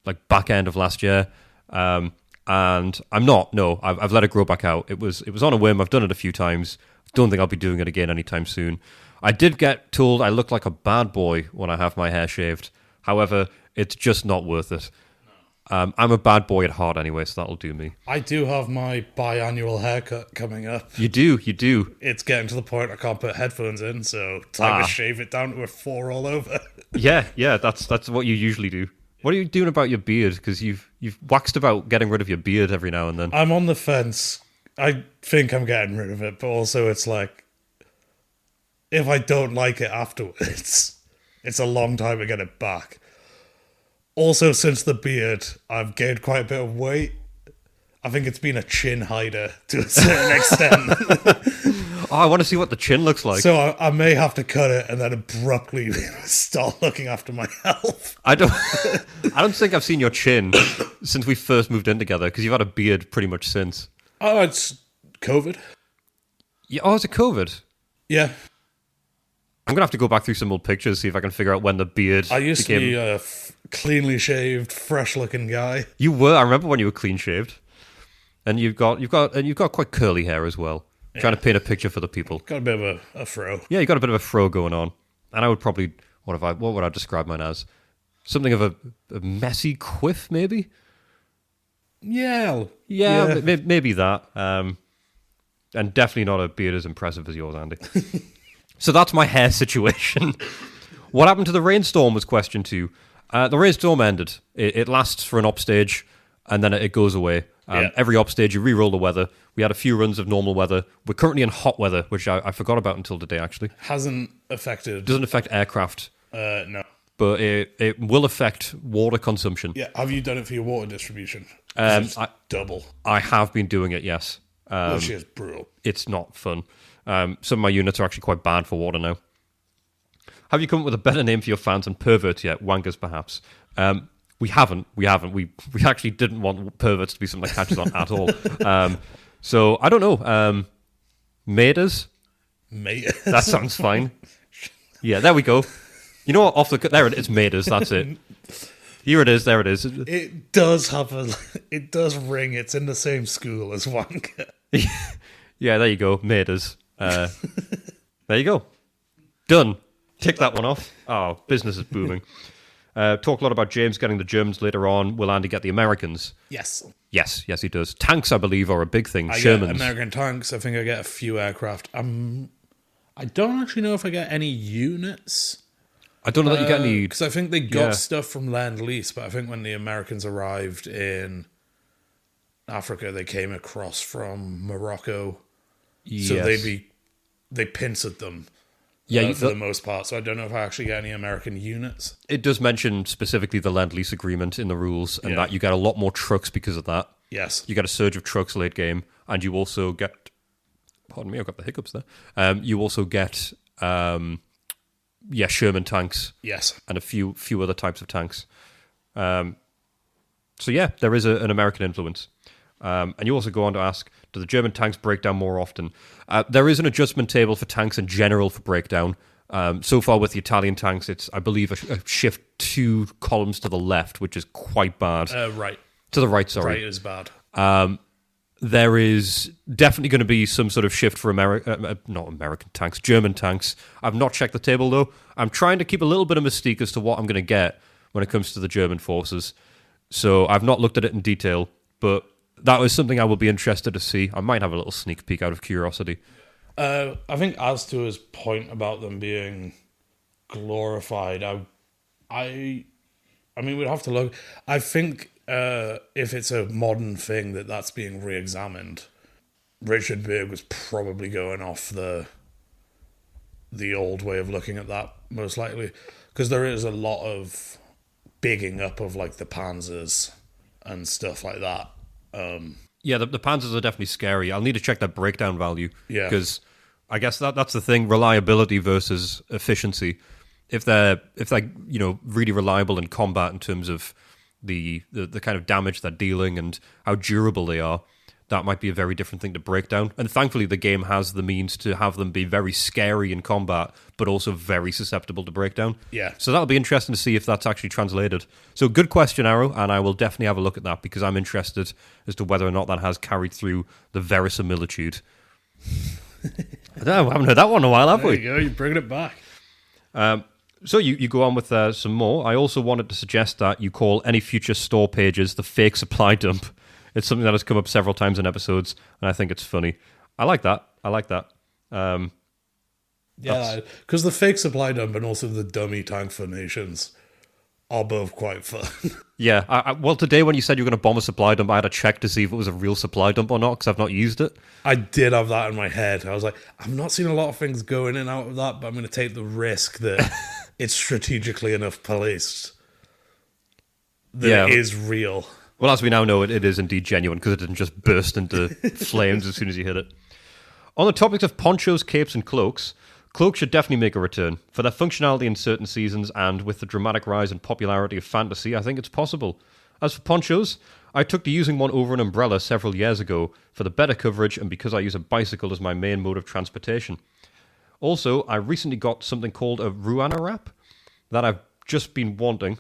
like back end of last year. And I'm not. No, I've let it grow back out. It was on a whim. I've done it a few times. Don't think I'll be doing it again anytime soon. I did get told I look like a bad boy when I have my hair shaved. However, it's just not worth it. I'm a bad boy at heart anyway, so that'll do me. I do have my biannual haircut coming up. You do. It's getting to the point I can't put headphones in, so time to shave it down to a 4 all over. Yeah, that's what you usually do. What are you doing about your beard? Because you've waxed about getting rid of your beard every now and then. I'm on the fence. I think I'm getting rid of it, but also it's like, if I don't like it afterwards, it's a long time to get it back. Also, since the beard, I've gained quite a bit of weight. I think it's been a chin hider to a certain extent. Oh, I want to see what the chin looks like. So I may have to cut it and then abruptly start looking after my health. I don't think I've seen your chin since we first moved in together, because you've had a beard pretty much since. Oh, it's COVID. Yeah. Oh, is it COVID? Yeah. I'm going to have to go back through some old pictures, see if I can figure out when the beard I used to be a cleanly shaved, fresh-looking guy. You were. I remember when you were clean shaved. And you've got quite curly hair as well. Yeah. Trying to paint a picture for the people. Got a bit of a fro. Yeah, you got a bit of a fro going on. And I would probably what would I describe mine as? Something of a messy quiff, maybe? Yeah. Maybe that. And definitely not a beard as impressive as yours, Andy. So that's my hair situation. What happened to the rainstorm was question 2. The rainstorm ended. It lasts for an op stage, and then it goes away. Every op stage, you re-roll the weather. We had a few runs of normal weather. We're currently in hot weather, which I forgot about until today, actually. Doesn't affect aircraft. No. But it will affect water consumption. Yeah, have you done it for your water distribution? Double. I have been doing it, yes. Which is brutal. It's not fun. Some of my units are actually quite bad for water now. Have you come up with a better name for your fans than perverts yet? Wankers, perhaps. We haven't. We actually didn't want perverts to be something that catches on at all. So, I don't know. Maiders? Maiders? That sounds fine. Yeah, there we go. You know what? There it is, Maiders. That's it. Here it is. There it is. It does it does ring. It's in the same school as Wanker. Yeah, there you go. Maiders. There you go. Done. Tick that one off. Oh, business is booming. Talk a lot about James getting the Germans later on. Will Andy get the Americans? Yes, he does. Tanks, I believe, are a big thing. I get American tanks. I think I get a few aircraft. I don't actually know if I get any units. I don't know that you get any... Because I think they got stuff from Lend-Lease, but I think when the Americans arrived in Africa, they came across from Morocco. Yes. So they pincered them. Yeah, for the most part. So I don't know if I actually get any American units. It does mention specifically the Lend-Lease agreement in the rules, and that you get a lot more trucks because of that. Yes. You get a surge of trucks late game, and you also get... Pardon me, I've got the hiccups there. You also get, Sherman tanks. Yes. And a few other types of tanks. So yeah, there is an American influence. And you also go on to ask, do the German tanks break down more often? There is an adjustment table for tanks in general for breakdown. So far with the Italian tanks, it's, I believe, a shift 2 columns to the left, which is quite bad. Right. To the right, sorry. Right is bad. There is definitely going to be some sort of shift for not American tanks, German tanks. I've not checked the table, though. I'm trying to keep a little bit of mystique as to what I'm going to get when it comes to the German forces. So I've not looked at it in detail, but that was something I will be interested to see. I might have a little sneak peek out of curiosity. I think as to his point about them being glorified, I mean, we'd have to look. I think if it's a modern thing that's being re-examined, Richard Berg was probably going off the old way of looking at that, most likely, because there is a lot of bigging up of like the Panzers and stuff like that. Yeah, the Panzers are definitely scary. I'll need to check that breakdown value. Yeah, because I guess that's the thing: reliability versus efficiency. If they're really reliable in combat in terms of the kind of damage they're dealing and how durable they are, that might be a very different thing to break down. And thankfully, the game has the means to have them be very scary in combat, but also very susceptible to breakdown. Yeah. So that'll be interesting to see if that's actually translated. So good question, Arrow, and I will definitely have a look at that because I'm interested as to whether or not that has carried through the verisimilitude. I haven't heard that one in a while, have we? There you go, you're bringing it back. So you go on with some more. I also wanted to suggest that you call any future store pages the fake supply dump. It's something that has come up several times in episodes, and I think it's funny. I like that. Yeah, because the fake supply dump and also the dummy tank formations are both quite fun. Yeah, well, today when you said you were going to bomb a supply dump, I had to check to see if it was a real supply dump or not, because I've not used it. I did have that in my head. I was like, I've not seen a lot of things go in and out of that, but I'm going to take the risk that it's strategically enough placed that it is real. Well, as we now know, it is indeed genuine because it didn't just burst into flames as soon as you hit it. On the topic of ponchos, capes, and cloaks, cloaks should definitely make a return. For their functionality in certain seasons and with the dramatic rise in popularity of fantasy, I think it's possible. As for ponchos, I took to using one over an umbrella several years ago for the better coverage and because I use a bicycle as my main mode of transportation. Also, I recently got something called a ruana wrap that I've just been wanting,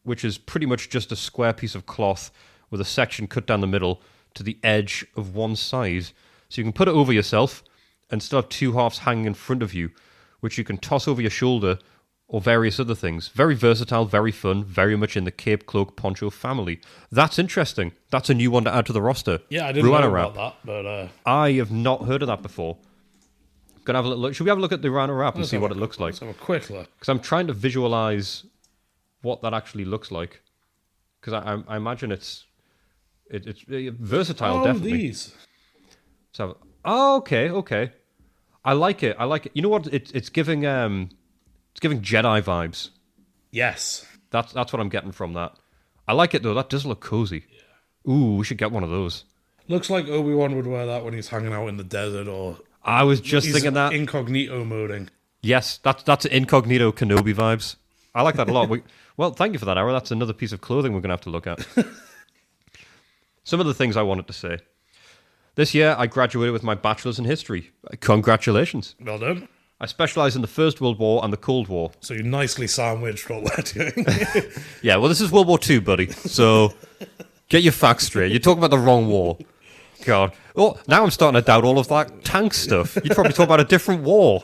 which is pretty much just a square piece of cloth with a section cut down the middle to the edge of one side. So you can put it over yourself and still have two halves hanging in front of you, which you can toss over your shoulder or various other things. Very versatile, very fun, very much in the cape, cloak, poncho family. That's interesting. That's a new one to add to the roster. Yeah, I didn't know about that, but... I have not heard of that before. Gonna have a look. Should we have a look at the Ruana wrap and see what it looks like? Let's have a quick look. Because I'm trying to visualize what that actually looks like. Because I imagine it's versatile, definitely. These. So, okay. I like it. You know what? It's giving Jedi vibes. Yes. That's what I'm getting from that. I like it though. That does look cozy. Yeah. Ooh, we should get one of those. Looks like Obi-Wan would wear that when he's hanging out in the desert, or I was just thinking that incognito moding. Yes, that's incognito Kenobi vibes. I like that a lot. Well, thank you for that, Ara. That's another piece of clothing we're going to have to look at. Some of the things I wanted to say. This year, I graduated with my bachelor's in history. Congratulations. Well done. I specialise in the First World War and the Cold War. So you nicely sandwiched what we're doing. Yeah, well, this is World War II, buddy. So get your facts straight. You're talking about the wrong war. God. Oh, now I'm starting to doubt all of that tank stuff. You'd probably talk about a different war.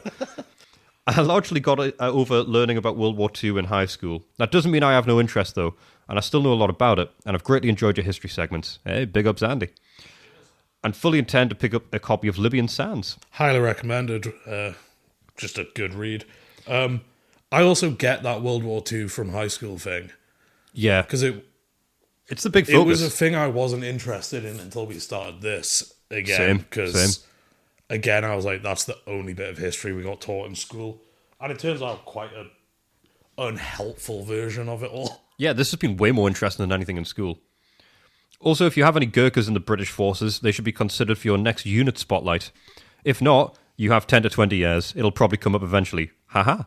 I largely got over learning about World War II in high school. That doesn't mean I have no interest, though, and I still know a lot about it, and I've greatly enjoyed your history segments. Hey, big ups, Andy. And fully intend to pick up a copy of Libyan Sands. Highly recommended. Just a good read. I also get that World War II from high school thing. Yeah. Because it's the big focus. It was a thing I wasn't interested in until we started this again. Because, again, I was like, that's the only bit of history we got taught in school. And it turns out quite an unhelpful version of it all. Yeah, this has been way more interesting than anything in school. Also, if you have any Gurkhas in the British forces, they should be considered for your next unit spotlight. If not, you have 10 to 20 years. It'll probably come up eventually. Haha.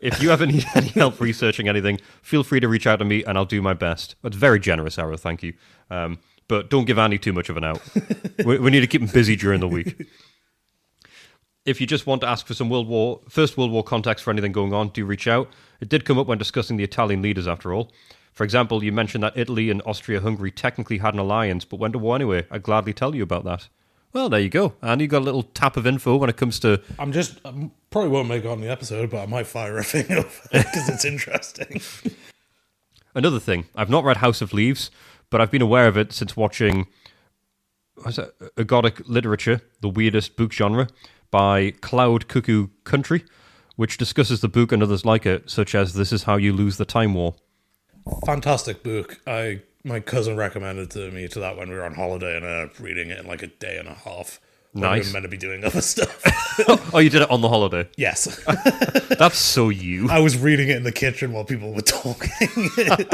If you have any help researching anything, feel free to reach out to me and I'll do my best. That's very generous, Arrow, thank you. But don't give Andy too much of an out. We need to keep him busy during the week. If you just want to ask for some First World War context for anything going on, do reach out. It did come up when discussing the Italian leaders, after all. For example, you mentioned that Italy and Austria-Hungary technically had an alliance, but went to war anyway. I'd gladly tell you about that. Well, there you go. And you got a little tap of info when it comes to... I probably won't make it on the episode, but I might fire a thing over because it's interesting. Another thing, I've not read House of Leaves, but I've been aware of it since watching Agodic Literature, the weirdest book genre, by Cloud Cuckoo Country, which discusses the book and others like it, such as This Is How You Lose the Time War. Fantastic book. My cousin recommended to me that when we were on holiday, and I ended up reading it in like a day and a half. Nice. We were meant to be doing other stuff. Oh, you did it on the holiday? Yes. That's so you. I was reading it in the kitchen while people were talking. Like,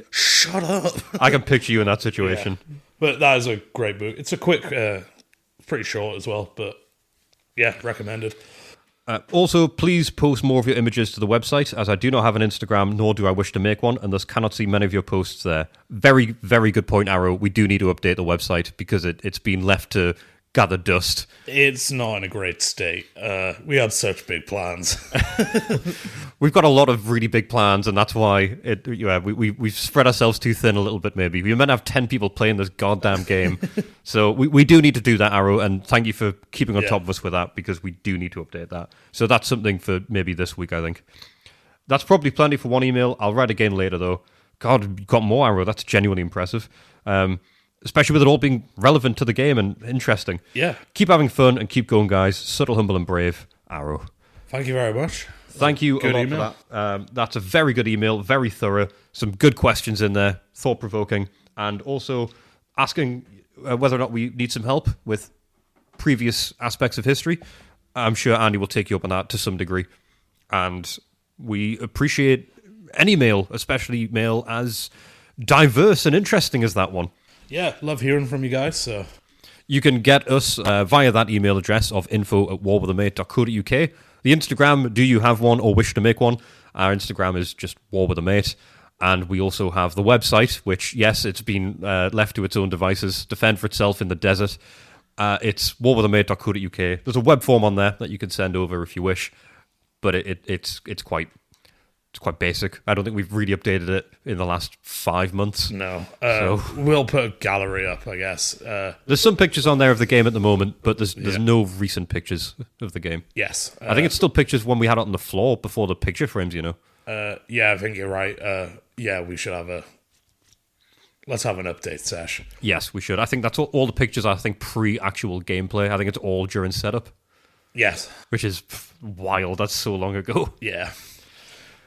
shut up. I can picture you in that situation. Yeah. But that is a great book. It's a quick, pretty short as well, but yeah, recommended. Also, please post more of your images to the website, as I do not have an Instagram, nor do I wish to make one, and thus cannot see many of your posts there. Very, very good point, Arrow. We do need to update the website, because it's been left to gather dust. It's not in a great state. We had such big plans. We've got a lot of really big plans, and that's why we've spread ourselves too thin a little bit, maybe. We meant to have 10 people playing this goddamn game. So we do need to do that, Arrow, and thank you for keeping on top of us with that, because we do need to update that. So that's something for maybe this week, I think. That's probably plenty for one email. I'll write again later, though. God, you got more, Arrow. That's genuinely impressive. Especially with it all being relevant to the game and interesting. Yeah. Keep having fun and keep going, guys. Subtle, humble, and brave, Arrow. Thank you very much. Thank you a lot for that. That's a very good email, very thorough. Some good questions in there, thought-provoking, and also asking whether or not we need some help with previous aspects of history. I'm sure Andy will take you up on that to some degree. And We appreciate any mail, especially mail as diverse and interesting as that one. Yeah, love hearing from you guys. So you can get us via that email address of info@warwithamate.co.uk. The Instagram, do you have one or wish to make one? Our Instagram is just warwithamate. And we also have the website, which, yes, it's been left to its own devices to fend for itself in the desert. It's warwithamate.co.uk. There's a web form on there that you can send over if you wish, but it's quite basic. I don't think we've really updated it in the last 5 months. No. We'll put a gallery up, I guess. There's some pictures on there of the game at the moment, but there's no recent pictures of the game. Yes. I think it's still pictures when we had it on the floor before the picture frames, Yeah, I think you're right. Yeah, we should have let's have an update session. Yes, we should. I think that's all the pictures are, I think, pre-actual gameplay. I think it's all during setup. Yes. Which is wild. That's so long ago. Yeah.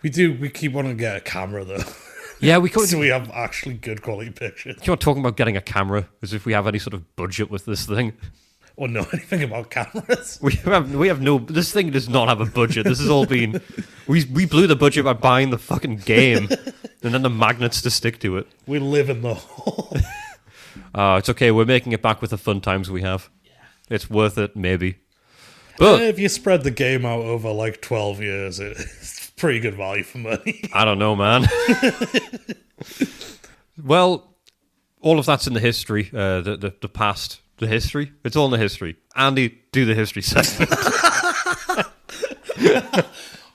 We keep wanting to get a camera, though. Yeah, we could. So we have actually good quality pictures. You're talking about getting a camera as if we have any sort of budget with this thing. Or know anything about cameras. We have no. This thing does not have a budget. This has all been. We blew the budget by buying the fucking game, and then the magnets to stick to it. We live in the hole. It's okay. We're making it back with the fun times we have. Yeah. It's worth it, maybe. But if you spread the game out over like 12 years, it's pretty good value for money. I don't know, man. Well, all of that's in the history. The past. The history? It's all in the history. Andy, do the history segment.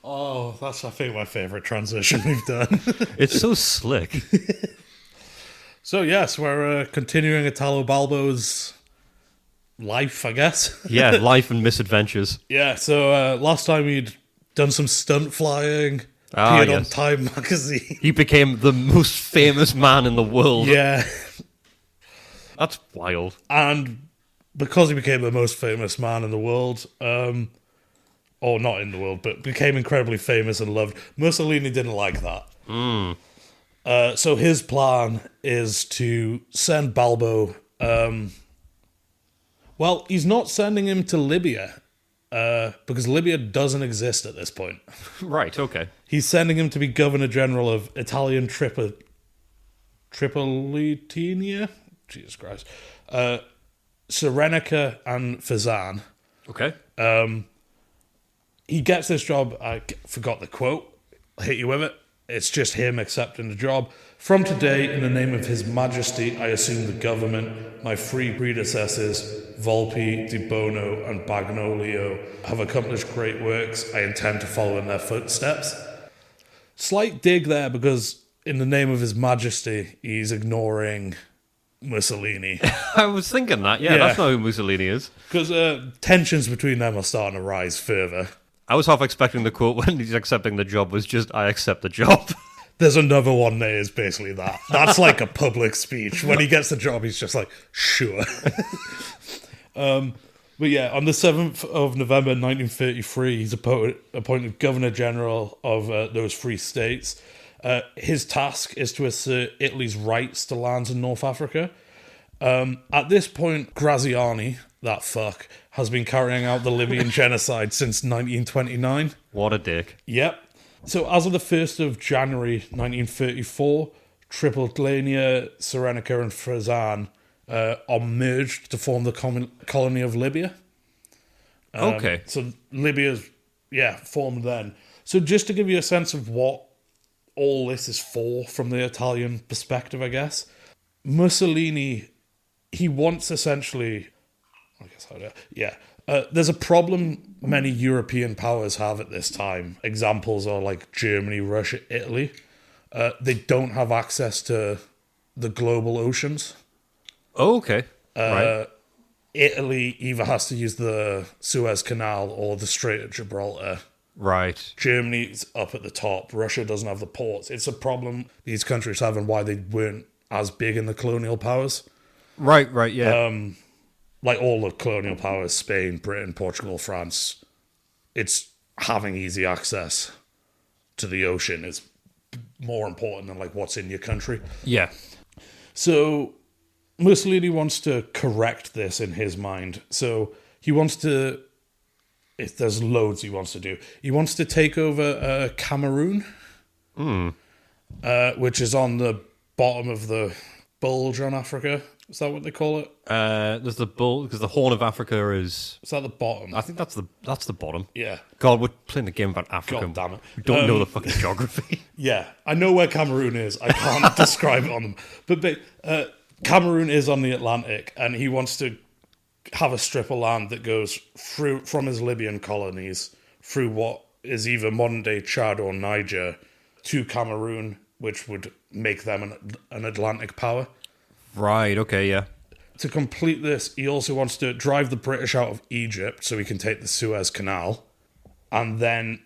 Oh, that's, I think, my favourite transition we've done. It's so slick. So, yes, we're continuing Italo Balbo's life, I guess. Yeah, life and misadventures. Yeah, so last time he'd done some stunt flying, appeared on Time magazine. He became the most famous man in the world. Yeah. That's wild. And because he became the most famous man in the world, or not in the world, but became incredibly famous and loved, Mussolini didn't like that. So his plan is to send Balbo... well, he's not sending him to Libya, because Libya doesn't exist at this point. Right, okay. He's sending him to be Governor General of Italian Tripolitania? Jesus Christ. Cyrenaica and Fezzan. Okay. He gets this job. I forgot the quote. I'll hit you with it. It's just him accepting the job. From today, in the name of His Majesty, I assume the government. My three predecessors, Volpi, Di Bono, and Bagnolio, have accomplished great works. I intend to follow in their footsteps. Slight dig there, because in the name of His Majesty, he's ignoring Mussolini. I was thinking that, yeah, that's not who Mussolini is. Because tensions between them are starting to rise further. I was half expecting the quote when he's accepting the job was just, I accept the job. There's another one that is basically that. That's like a public speech. When he gets the job, he's just like, sure. But yeah, on the 7th of November 1933, he's appointed Governor General of those three states. His task is to assert Italy's rights to lands in North Africa. At this point, Graziani, that fuck, has been carrying out the Libyan genocide since 1929. What a dick. Yep. So as of the 1st of January 1934, Tripolitania, Cyrenaica and Fezzan are merged to form the colony of Libya. Okay. So Libya's, formed then. So just to give you a sense of what all this is for from the Italian perspective, I guess, Mussolini, he wants essentially... there's a problem many European powers have at this time. Examples are like Germany, Russia, Italy. They don't have access to the global oceans. Oh, okay. Right. Italy either has to use the Suez Canal or the Strait of Gibraltar. Right. Germany's up at the top. Russia doesn't have the ports. It's a problem these countries have and why they weren't as big in the colonial powers. Right, yeah. Like all the colonial powers, Spain, Britain, Portugal, France, it's having easy access to the ocean is more important than like what's in your country. Yeah. So Mussolini wants to correct this in his mind. So he wants to there's loads he wants to do. He wants to take over Cameroon, which is on the bottom of the bulge on Africa. Is that what they call it? There's the bull, because the Horn of Africa is... Is that the bottom? I think that's the bottom. Yeah. God, we're playing a game about Africa. God damn it. We don't know the fucking geography. Yeah, I know where Cameroon is. I can't describe it on them. But Cameroon is on the Atlantic, and he wants to have a strip of land that goes through from his Libyan colonies through what is either modern-day Chad or Niger to Cameroon, which would make them an Atlantic power. Right, okay, yeah. To complete this, he also wants to drive the British out of Egypt so he can take the Suez Canal. And then,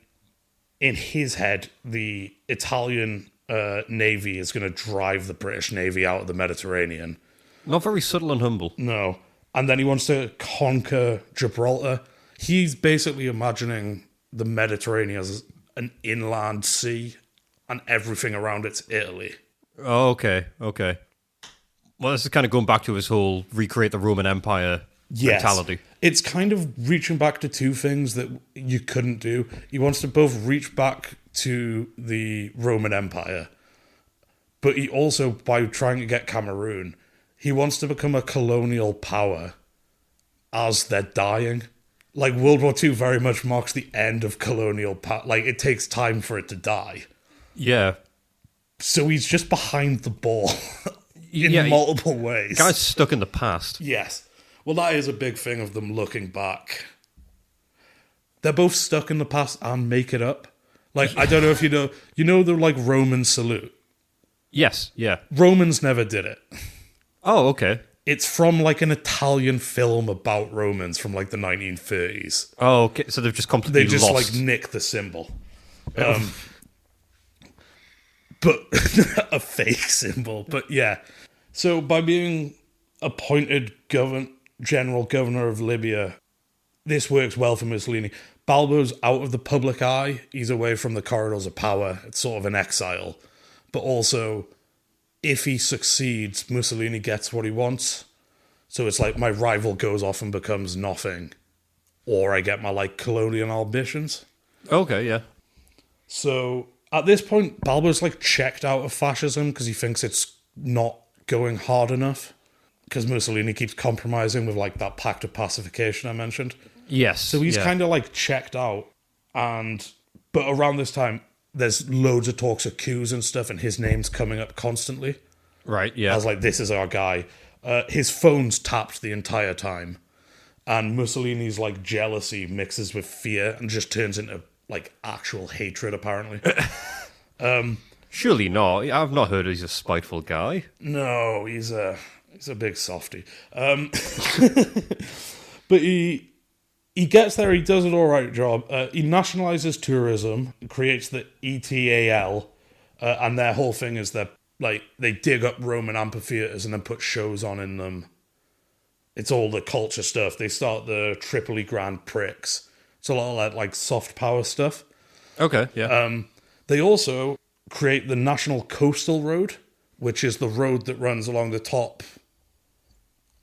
in his head, the Italian Navy is going to drive the British Navy out of the Mediterranean. Not very subtle and humble. No. And then he wants to conquer Gibraltar. He's basically imagining the Mediterranean as an inland sea, and everything around it's Italy. Oh, okay. Well, this is kind of going back to his whole recreate the Roman Empire mentality. It's kind of reaching back to two things that you couldn't do. He wants to both reach back to the Roman Empire, but he also, by trying to get Cameroon, he wants to become a colonial power as they're dying. Like, World War II very much marks the end of colonial power. Like, it takes time for it to die. Yeah. So he's just behind the ball in multiple ways. Guy's stuck in the past. Yes. Well, that is a big thing of them looking back. They're both stuck in the past and make it up. Like, I don't know if you know the, like, Roman salute? Yes, yeah. Romans never did it. Oh, okay. It's from, like, an Italian film about Romans from, like, the 1930s. Oh, okay. So they've just completely They just, lost. like, nick the symbol. But a fake symbol. But, yeah. So, by being appointed general governor of Libya, this works well for Mussolini. Balbo's out of the public eye. He's away from the corridors of power. It's sort of an exile. But also, if he succeeds, Mussolini gets what he wants. So it's like my rival goes off and becomes nothing. Or I get my, like, colonial ambitions. Okay, yeah. So at this point, Balbo's, like, checked out of fascism because he thinks it's not going hard enough. Because Mussolini keeps compromising with, like, that pact of pacification I mentioned. Yes. So he's kind of, like, checked out. But around this time, there's loads of talks of coups and stuff, and his name's coming up constantly. Right, yeah. I was like, this is our guy. His phone's tapped the entire time. And Mussolini's, like, jealousy mixes with fear and just turns into, like, actual hatred, apparently. Surely not. I've not heard he's a spiteful guy. No, he's a big softy. But he gets there, he does an alright job. He nationalises tourism, creates the ETAL, and their whole thing is that, like, they dig up Roman amphitheatres and then put shows on in them. It's all the culture stuff. They start the Tripoli Grand Prix. It's a lot of that, like, soft power stuff. Okay, yeah. They also create the National Coastal Road, which is the road that runs along the top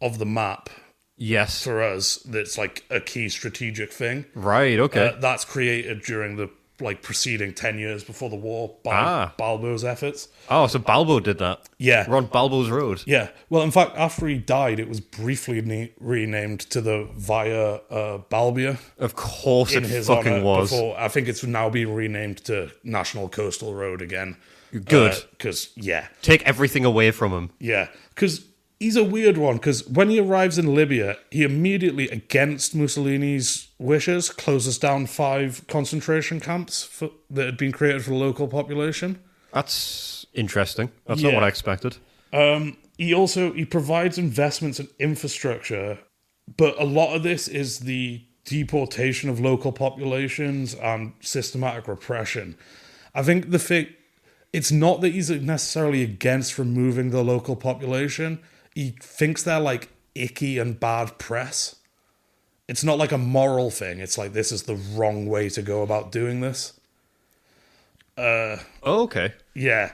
of the map. Yes. For us, that's, like, a key strategic thing. Right, okay. That's created during the, like, preceding 10 years before the war by Balbo's efforts. Oh, so Balbo did that. Yeah. We're on Balbo's road. Yeah. Well, in fact, after he died, it was briefly renamed to the Via Balbia. Of course it fucking was. I think it's now being renamed to National Coastal Road again. Good. Because, yeah. Take everything away from him. Yeah. Because he's a weird one, because when he arrives in Libya, he immediately, against Mussolini's wishes, closes down 5 concentration camps that had been created for the local population. That's interesting. That's not what I expected. He provides investments in infrastructure, but a lot of this is the deportation of local populations and systematic repression. I think it's not that he's necessarily against removing the local population. He thinks they're, like, icky and bad press. It's not like a moral thing. It's like, this is the wrong way to go about doing this. Okay. Yeah.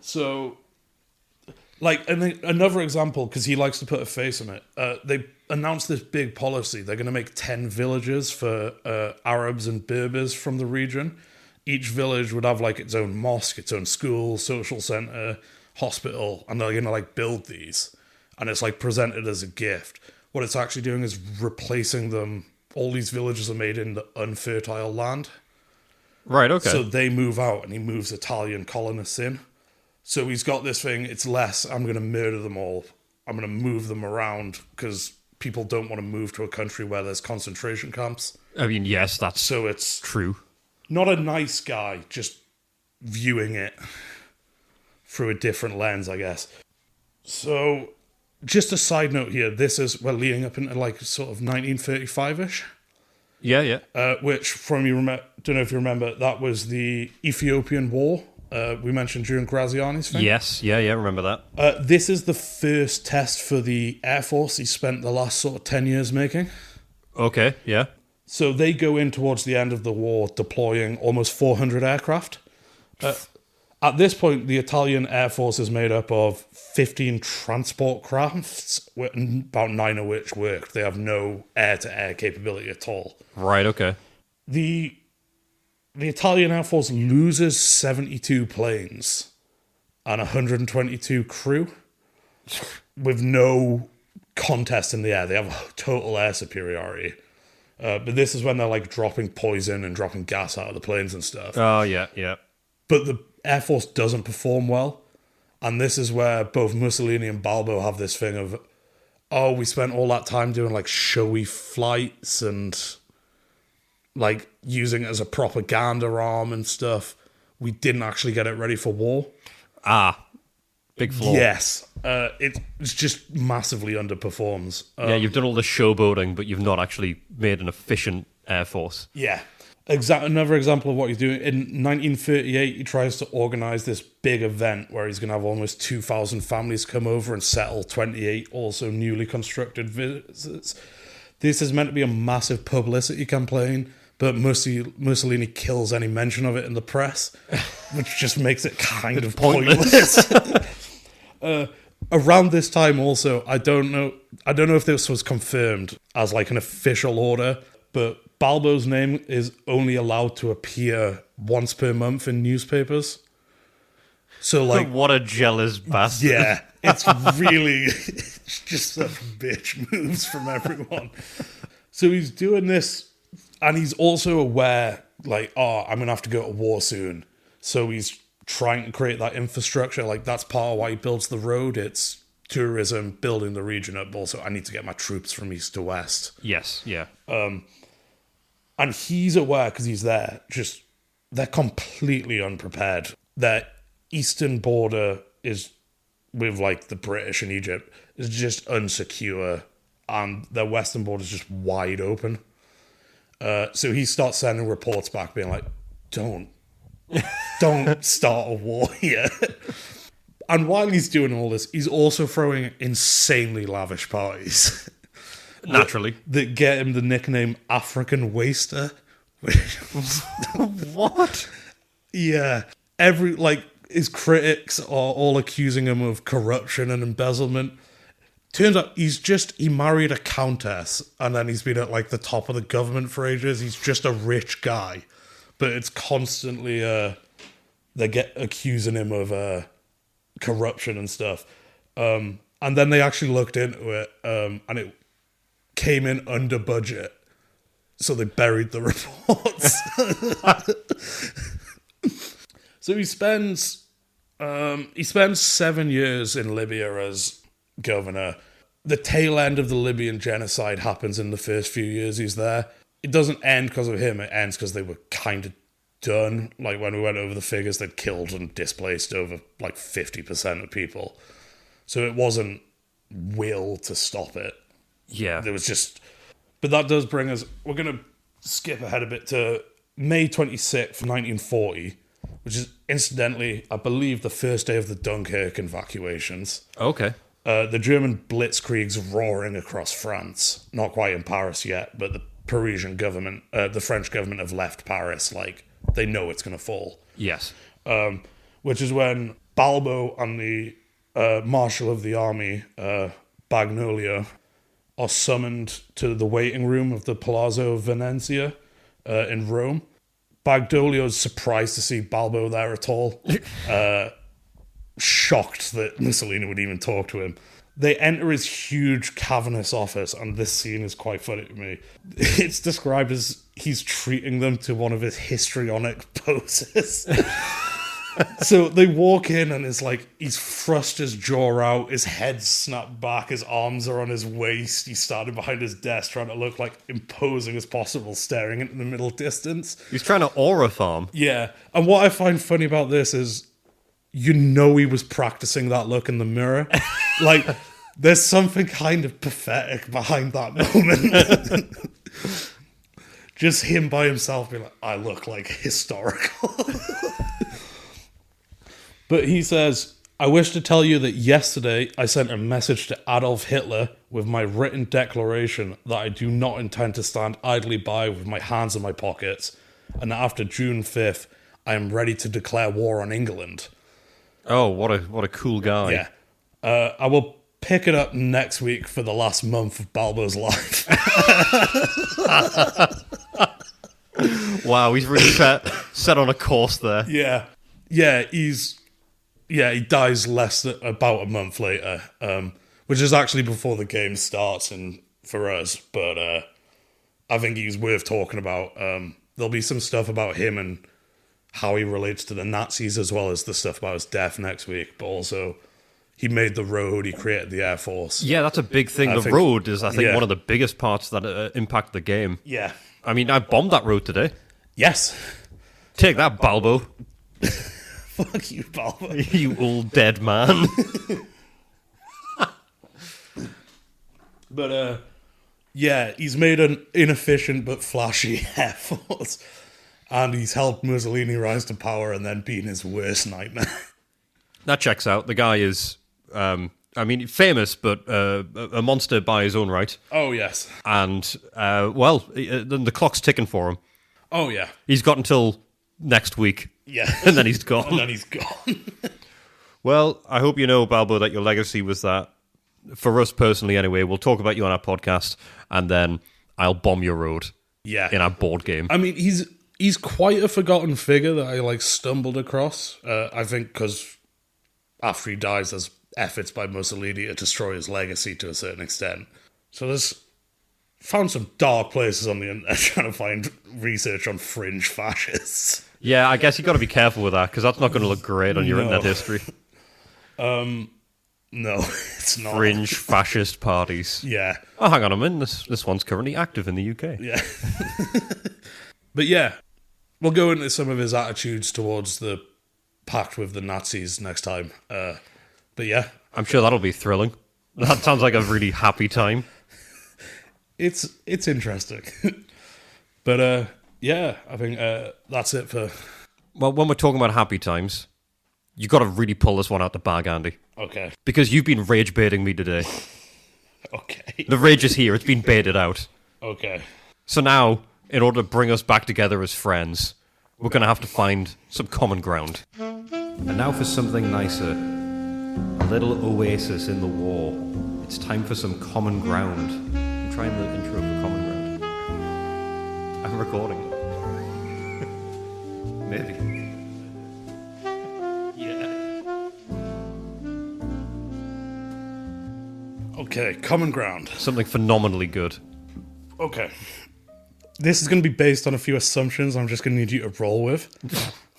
So Like, and then another example, because he likes to put a face on it, they announced this big policy. They're going to make 10 villages for Arabs and Berbers from the region. Each village would have, like, its own mosque, its own school, social center, hospital, and they're going to, like, build these. And it's, like, presented as a gift. What it's actually doing is replacing them. All these villages are made in the unfertile land. Right, okay. So they move out, and he moves Italian colonists in. So he's got this thing, it's less, I'm going to murder them all. I'm going to move them around because people don't want to move to a country where there's concentration camps. I mean, yes, that's So it's true. not a nice guy, just viewing it through a different lens, I guess. So, just a side note here, this is, we're leading up into like sort of 1935-ish. Yeah, yeah. Which, from you don't know if you remember, that was the Ethiopian War. We mentioned during Graziani's thing. Yes, yeah, remember that. This is the first test for the Air Force he spent the last sort of 10 years making. Okay, yeah. So they go in towards the end of the war deploying almost 400 aircraft. At this point, the Italian Air Force is made up of 15 transport crafts, about 9 of which worked. They have no air-to-air capability at all. Right, okay. The Italian Air Force loses 72 planes and 122 crew with no contest in the air. They have total air superiority. But this is when they're like dropping poison and dropping gas out of the planes and stuff. Oh, yeah, yeah. But the Air Force doesn't perform well. And this is where both Mussolini and Balbo have this thing of, oh, we spent all that time doing like showy flights and like using it as a propaganda arm and stuff. We didn't actually get it ready for war. Big flaw. Yes. It's just massively underperforms. Yeah, you've done all the showboating, but you've not actually made an efficient Air Force. Yeah. Another example of what he's doing. In 1938, he tries to organize this big event where he's going to have almost 2,000 families come over and settle 28 also newly constructed visits. This is meant to be a massive publicity campaign, but Mussolini kills any mention of it in the press, which just makes it kind of pointless. Around this time also, I don't know if this was confirmed as like an official order, but Balbo's name is only allowed to appear once per month in newspapers. So like, what a jealous bastard. yeah, it's just such bitch moves from everyone. So he's doing this, and he's also aware, like, oh, I'm going to have to go to war soon. So he's trying to create that infrastructure. Like, that's part of why he builds the road. It's tourism, building the region up. Also, I need to get my troops from east to west. Yes, yeah. And he's aware, because he's there, just, they're completely unprepared. Their eastern border is, with, like, the British and Egypt, is just unsecure. And their western border is just wide open. So he starts sending reports back being like, don't start a war here. And while he's doing all this, he's also throwing insanely lavish parties. Naturally. That get him the nickname African Waster. What? Yeah. His critics are all accusing him of corruption and embezzlement. Turns out he married a countess, and then he's been at like the top of the government for ages. He's just a rich guy, but it's constantly they get accusing him of corruption and stuff. And then they actually looked into it, and it came in under budget, so they buried the reports. So he spends 7 years in Libya as governor. The tail end of the Libyan genocide happens in the first few years he's there. It doesn't end because of him, it ends because they were kind of done. Like, when we went over the figures, they'd killed and displaced over like 50% of people. So it wasn't will to stop it. Yeah. There was just... But that does bring us... We're going to skip ahead a bit to May 26th, 1940, which is, incidentally, I believe, the first day of the Dunkirk evacuations. Okay. The German blitzkrieg's roaring across France. Not quite in Paris yet, but the Parisian government, the French government have left Paris. Like, they know it's going to fall. Yes. Which is when Balbo and the Marshal of the Army, Bagnolio, are summoned to the waiting room of the Palazzo Venezia in Rome. Bagnolio is surprised to see Balbo there at all, shocked that Mussolini would even talk to him. They enter his huge cavernous office, and this scene is quite funny to me. It's described as he's treating them to one of his histrionic poses. So they walk in, and it's like he's thrust his jaw out, his head's snapped back, his arms are on his waist, he's standing behind his desk trying to look like imposing as possible, staring into the middle distance. He's trying to aura farm. Yeah, and what I find funny about this is, you know, he was practicing that look in the mirror. Like, there's something kind of pathetic behind that moment. Just him by himself being like, I look like historical. But he says, I wish to tell you that yesterday I sent a message to Adolf Hitler with my written declaration that I do not intend to stand idly by with my hands in my pockets, and that after June 5th, I am ready to declare war on England. Oh, what a cool guy. Yeah. I will pick it up next week for the last month of Balbo's life. Wow, he's really set on a course there. Yeah. He dies about a month later, which is actually before the game starts and for us, but I think he's worth talking about. There'll be some stuff about him and how he relates to the Nazis, as well as the stuff about his death next week, but also he made the road, he created the Air Force. Yeah, that's a big thing. The road is, I think, one of the biggest parts that impact the game. Yeah. I mean, I bombed that road today. Yes. Take that, Balbo. Fuck you, Balbo. You old dead man. But, yeah, he's made an inefficient but flashy Air Force. And he's helped Mussolini rise to power and then been his worst nightmare. That checks out. The guy is, famous, but a monster by his own right. Oh, yes. And, the clock's ticking for him. Oh, yeah. He's got until next week. Yeah. And then he's gone. And then he's gone. Well, I hope you know, Balbo, that your legacy was that. For us personally, anyway, we'll talk about you on our podcast, and then I'll bomb your road. Yeah. In our board game. I mean, he's quite a forgotten figure that I, stumbled across. I think because after he dies, there's efforts by Mussolini to destroy his legacy to a certain extent. So there's found some dark places on the internet trying to find research on fringe fascists. Yeah, I guess you got to be careful with that, because that's not going to look great on your internet history. No, it's not. Fringe fascist parties. Yeah. Oh, hang on a minute. This one's currently active in the UK. Yeah. But yeah, we'll go into some of his attitudes towards the pact with the Nazis next time. But yeah. I'm sure that'll be thrilling. That sounds like a really happy time. It's interesting. But yeah, I think that's it for... Well, when we're talking about happy times, you got to really pull this one out the bag, Andy. Okay. Because you've been rage baiting me today. Okay. The rage is here. It's been baited out. Okay. So now, in order to bring us back together as friends, we're going to have to find some common ground. And now for something nicer. A little oasis in the war. It's time for some common ground. I'm trying the intro for common ground. I'm recording. Maybe. Yeah. Okay, common ground. Something phenomenally good. Okay. This is going to be based on a few assumptions I'm just going to need you to roll with.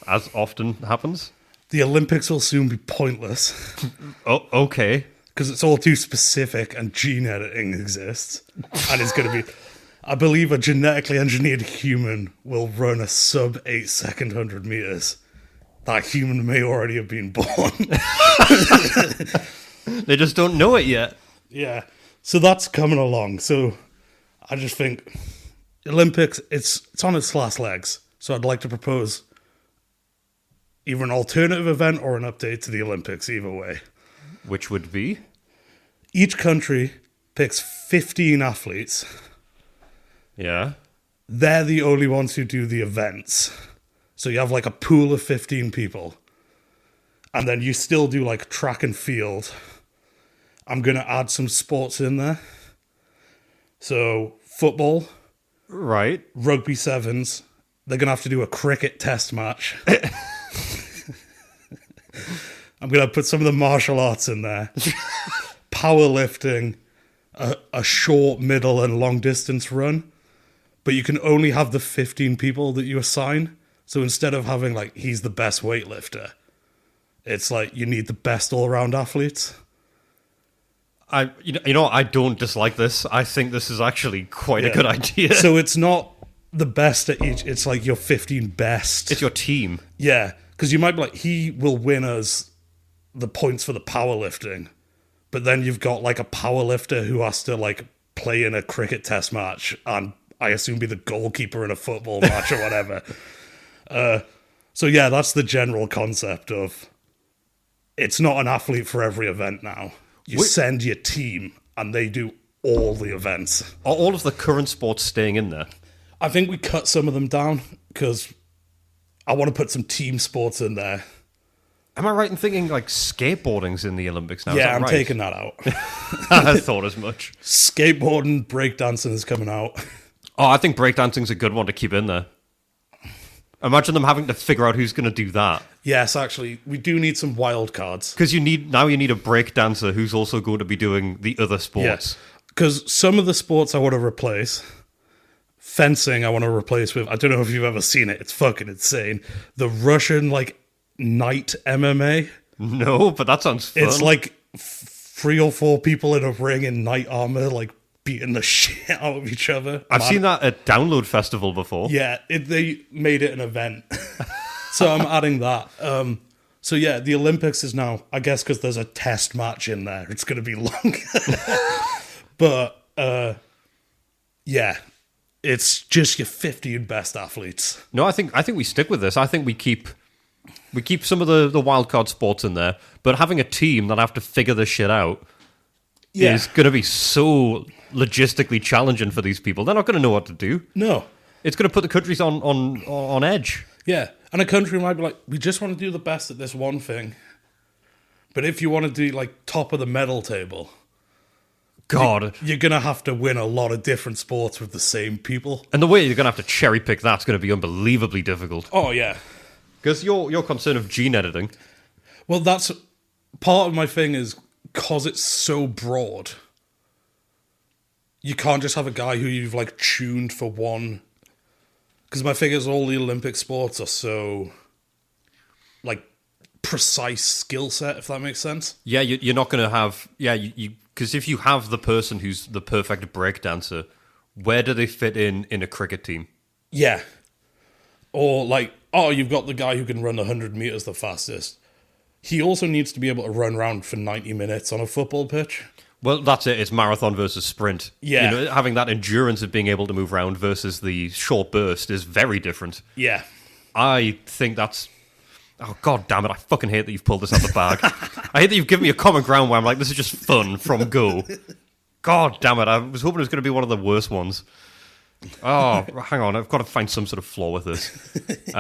As often happens. The Olympics will soon be pointless. Oh, okay. Because it's all too specific and gene editing exists. And it's going to be... I believe a genetically engineered human will run a sub 8 second 100 meters. That human may already have been born. They just don't know it yet. Yeah. So that's coming along. So I just think Olympics, it's on its last legs. So I'd like to propose either an alternative event or an update to the Olympics, either way. Which would be? Each country picks 15 athletes. Yeah. They're the only ones who do the events. So you have like a pool of 15 people. and then you still do like track and field, I'm going to add some sports in there. So football, Right. rugby sevens, they're going to have to do a cricket test match. I'm going to put some of the martial arts in there. Powerlifting, a short, middle, and long distance run. But you can only have the 15 people that you assign. So instead of having, like, he's the best weightlifter, it's like you need the best all-around athletes. You know, I don't dislike this. I think this is actually quite a good idea. So it's not the best at each, it's like your 15 best. It's your team. Yeah, because you might be like, he will win us the points for the powerlifting. But then you've got like a powerlifter who has to like play in a cricket test match and I assume be the goalkeeper in a football match or whatever. So yeah, that's the general concept of it's not an athlete for every event now. You send your team and they do all the events. Are all of the current sports staying in there? I think we cut some of them down because I want to put some team sports in there. Am I right in thinking like skateboarding's in the Olympics now? Yeah, I'm right? taking that out. I thought as much. Skateboarding, breakdancing is coming out. Oh, I think breakdancing's a good one to keep in there. Imagine them having to figure out who's going to do that. Yes, actually, we do need some wild cards. Because you need a breakdancer who's also going to be doing the other sports. Because some of the sports I want to replace, fencing I want to replace with, I don't know if you've ever seen it, it's fucking insane. The Russian, like, night MMA. No, but that sounds fun. It's like 3 or 4 people in a ring in night armor, like, beating the shit out of each other. I've seen that at Download Festival before. Yeah, they made it an event. So I'm adding that. So yeah, the Olympics is now, I guess because there's a test match in there, it's going to be longer. But yeah, it's just your 15 best athletes. No, I think we stick with this. I think we keep some of the wild card sports in there, but having a team that have to figure this shit out is going to be so logistically challenging for these people. They're not going to know what to do. No. It's going to put the countries on edge. Yeah, and a country might be like, we just want to do the best at this one thing. But if you want to do like top of the medal table, God, you're going to have to win a lot of different sports with the same people. And the way you're going to have to cherry pick that's going to be unbelievably difficult. Oh, yeah. Because your concern of gene editing. Well, that's part of my thing is because it's so broad, you can't just have a guy who you've like tuned for one. Because my thing is all the Olympic sports are so like precise skill set, if that makes sense. Yeah, you're not going to have... Yeah, because if you have the person who's the perfect breakdancer, where do they fit in a cricket team? Yeah. Or like, oh, you've got the guy who can run 100 meters the fastest. He also needs to be able to run around for 90 minutes on a football pitch. Well, that's it. It's marathon versus sprint. Yeah. You know, having that endurance of being able to move around versus the short burst is very different. Yeah. I think that's... Oh, God damn it. I fucking hate that you've pulled this out the bag. I hate that you've given me a common ground where I'm like, this is just fun from go. God damn it. I was hoping it was going to be one of the worst ones. Oh, hang on. I've got to find some sort of flaw with this.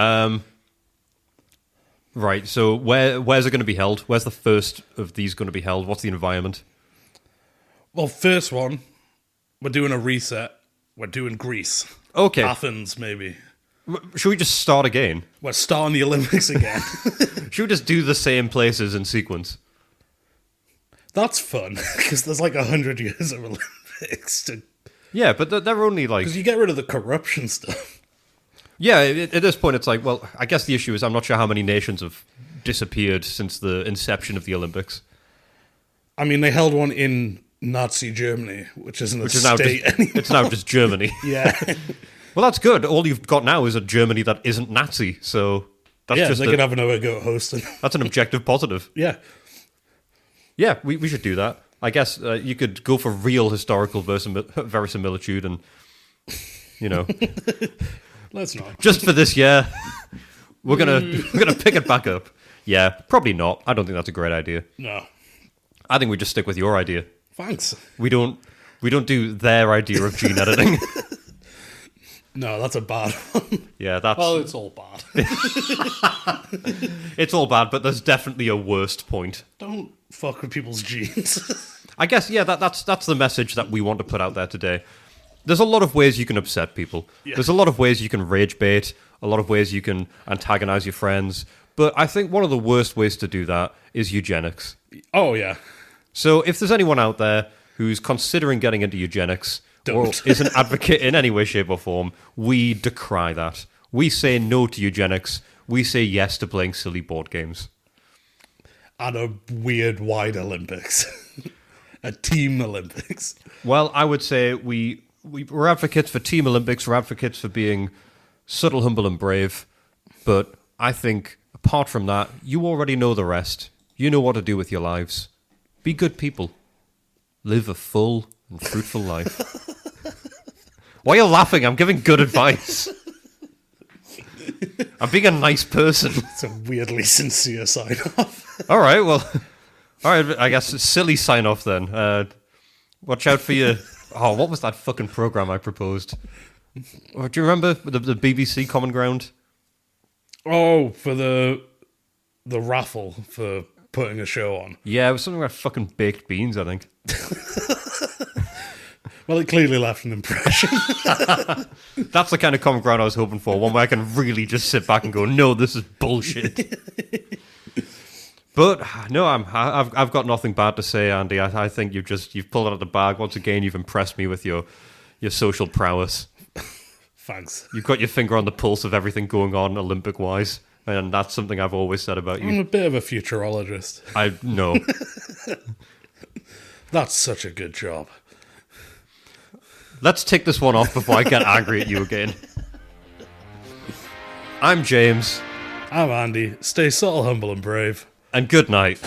Right, so where's it going to be held? Where's the first of these going to be held? What's the environment? Well, first one, we're doing a reset. We're doing Greece. Okay. Athens, maybe. Should we just start again? We're starting the Olympics again. Should we just do the same places in sequence? That's fun, because there's like 100 years of Olympics. Yeah, but they're only like... Because you get rid of the corruption stuff. Yeah, at this point it's like, well, I guess the issue is I'm not sure how many nations have disappeared since the inception of the Olympics. I mean, they held one in Nazi Germany, which isn't a state anymore. It's now just Germany. Yeah. Well, that's good. All you've got now is a Germany that isn't Nazi, so that's yeah, just they can have another go at hosting. That's an objective positive. Yeah. Yeah, we should do that. I guess you could go for real historical verisimilitude and, you know... Let's not. Just for this year, we're gonna pick it back up. Yeah, probably not. I don't think that's a great idea. No. I think we just stick with your idea. Thanks. We don't do their idea of gene editing. No, that's a bad one. Yeah, that's Well, it's all bad. it's all bad, but there's definitely a worst point. Don't fuck with people's genes. I guess, yeah, that's the message that we want to put out there today. There's a lot of ways you can upset people. Yeah. There's a lot of ways you can rage bait, a lot of ways you can antagonize your friends. But I think one of the worst ways to do that is eugenics. Oh, yeah. So if there's anyone out there who's considering getting into eugenics or is an advocate in any way, shape, or form, we decry that. We say no to eugenics. We say yes to playing silly board games. And a weird wide Olympics. A team Olympics. Well, I would say we're advocates for Team Olympics. We're advocates for being subtle, humble, and brave. But I think, apart from that, you already know the rest. You know what to do with your lives. Be good people. Live a full and fruitful life. Why are you laughing? I'm giving good advice. I'm being a nice person. It's a weirdly sincere sign-off. All right, well... All right, I guess silly sign-off then. Watch out for your... Oh, what was that fucking program I proposed? Oh, do you remember the BBC Common Ground? Oh, for the raffle for putting a show on. Yeah, it was something like fucking baked beans, I think. Well, it clearly left an impression. That's the kind of Common Ground I was hoping for. One where I can really just sit back and go, no, this is bullshit. But no, I've got nothing bad to say, Andy. I think you've pulled it out of the bag once again. You've impressed me with your social prowess. Thanks. You've got your finger on the pulse of everything going on Olympic wise, and that's something I've always said about you. I'm a bit of a futurologist. I know. That's such a good job. Let's take this one off before I get angry at you again. I'm James. I'm Andy. Stay subtle, humble, and brave. And good night.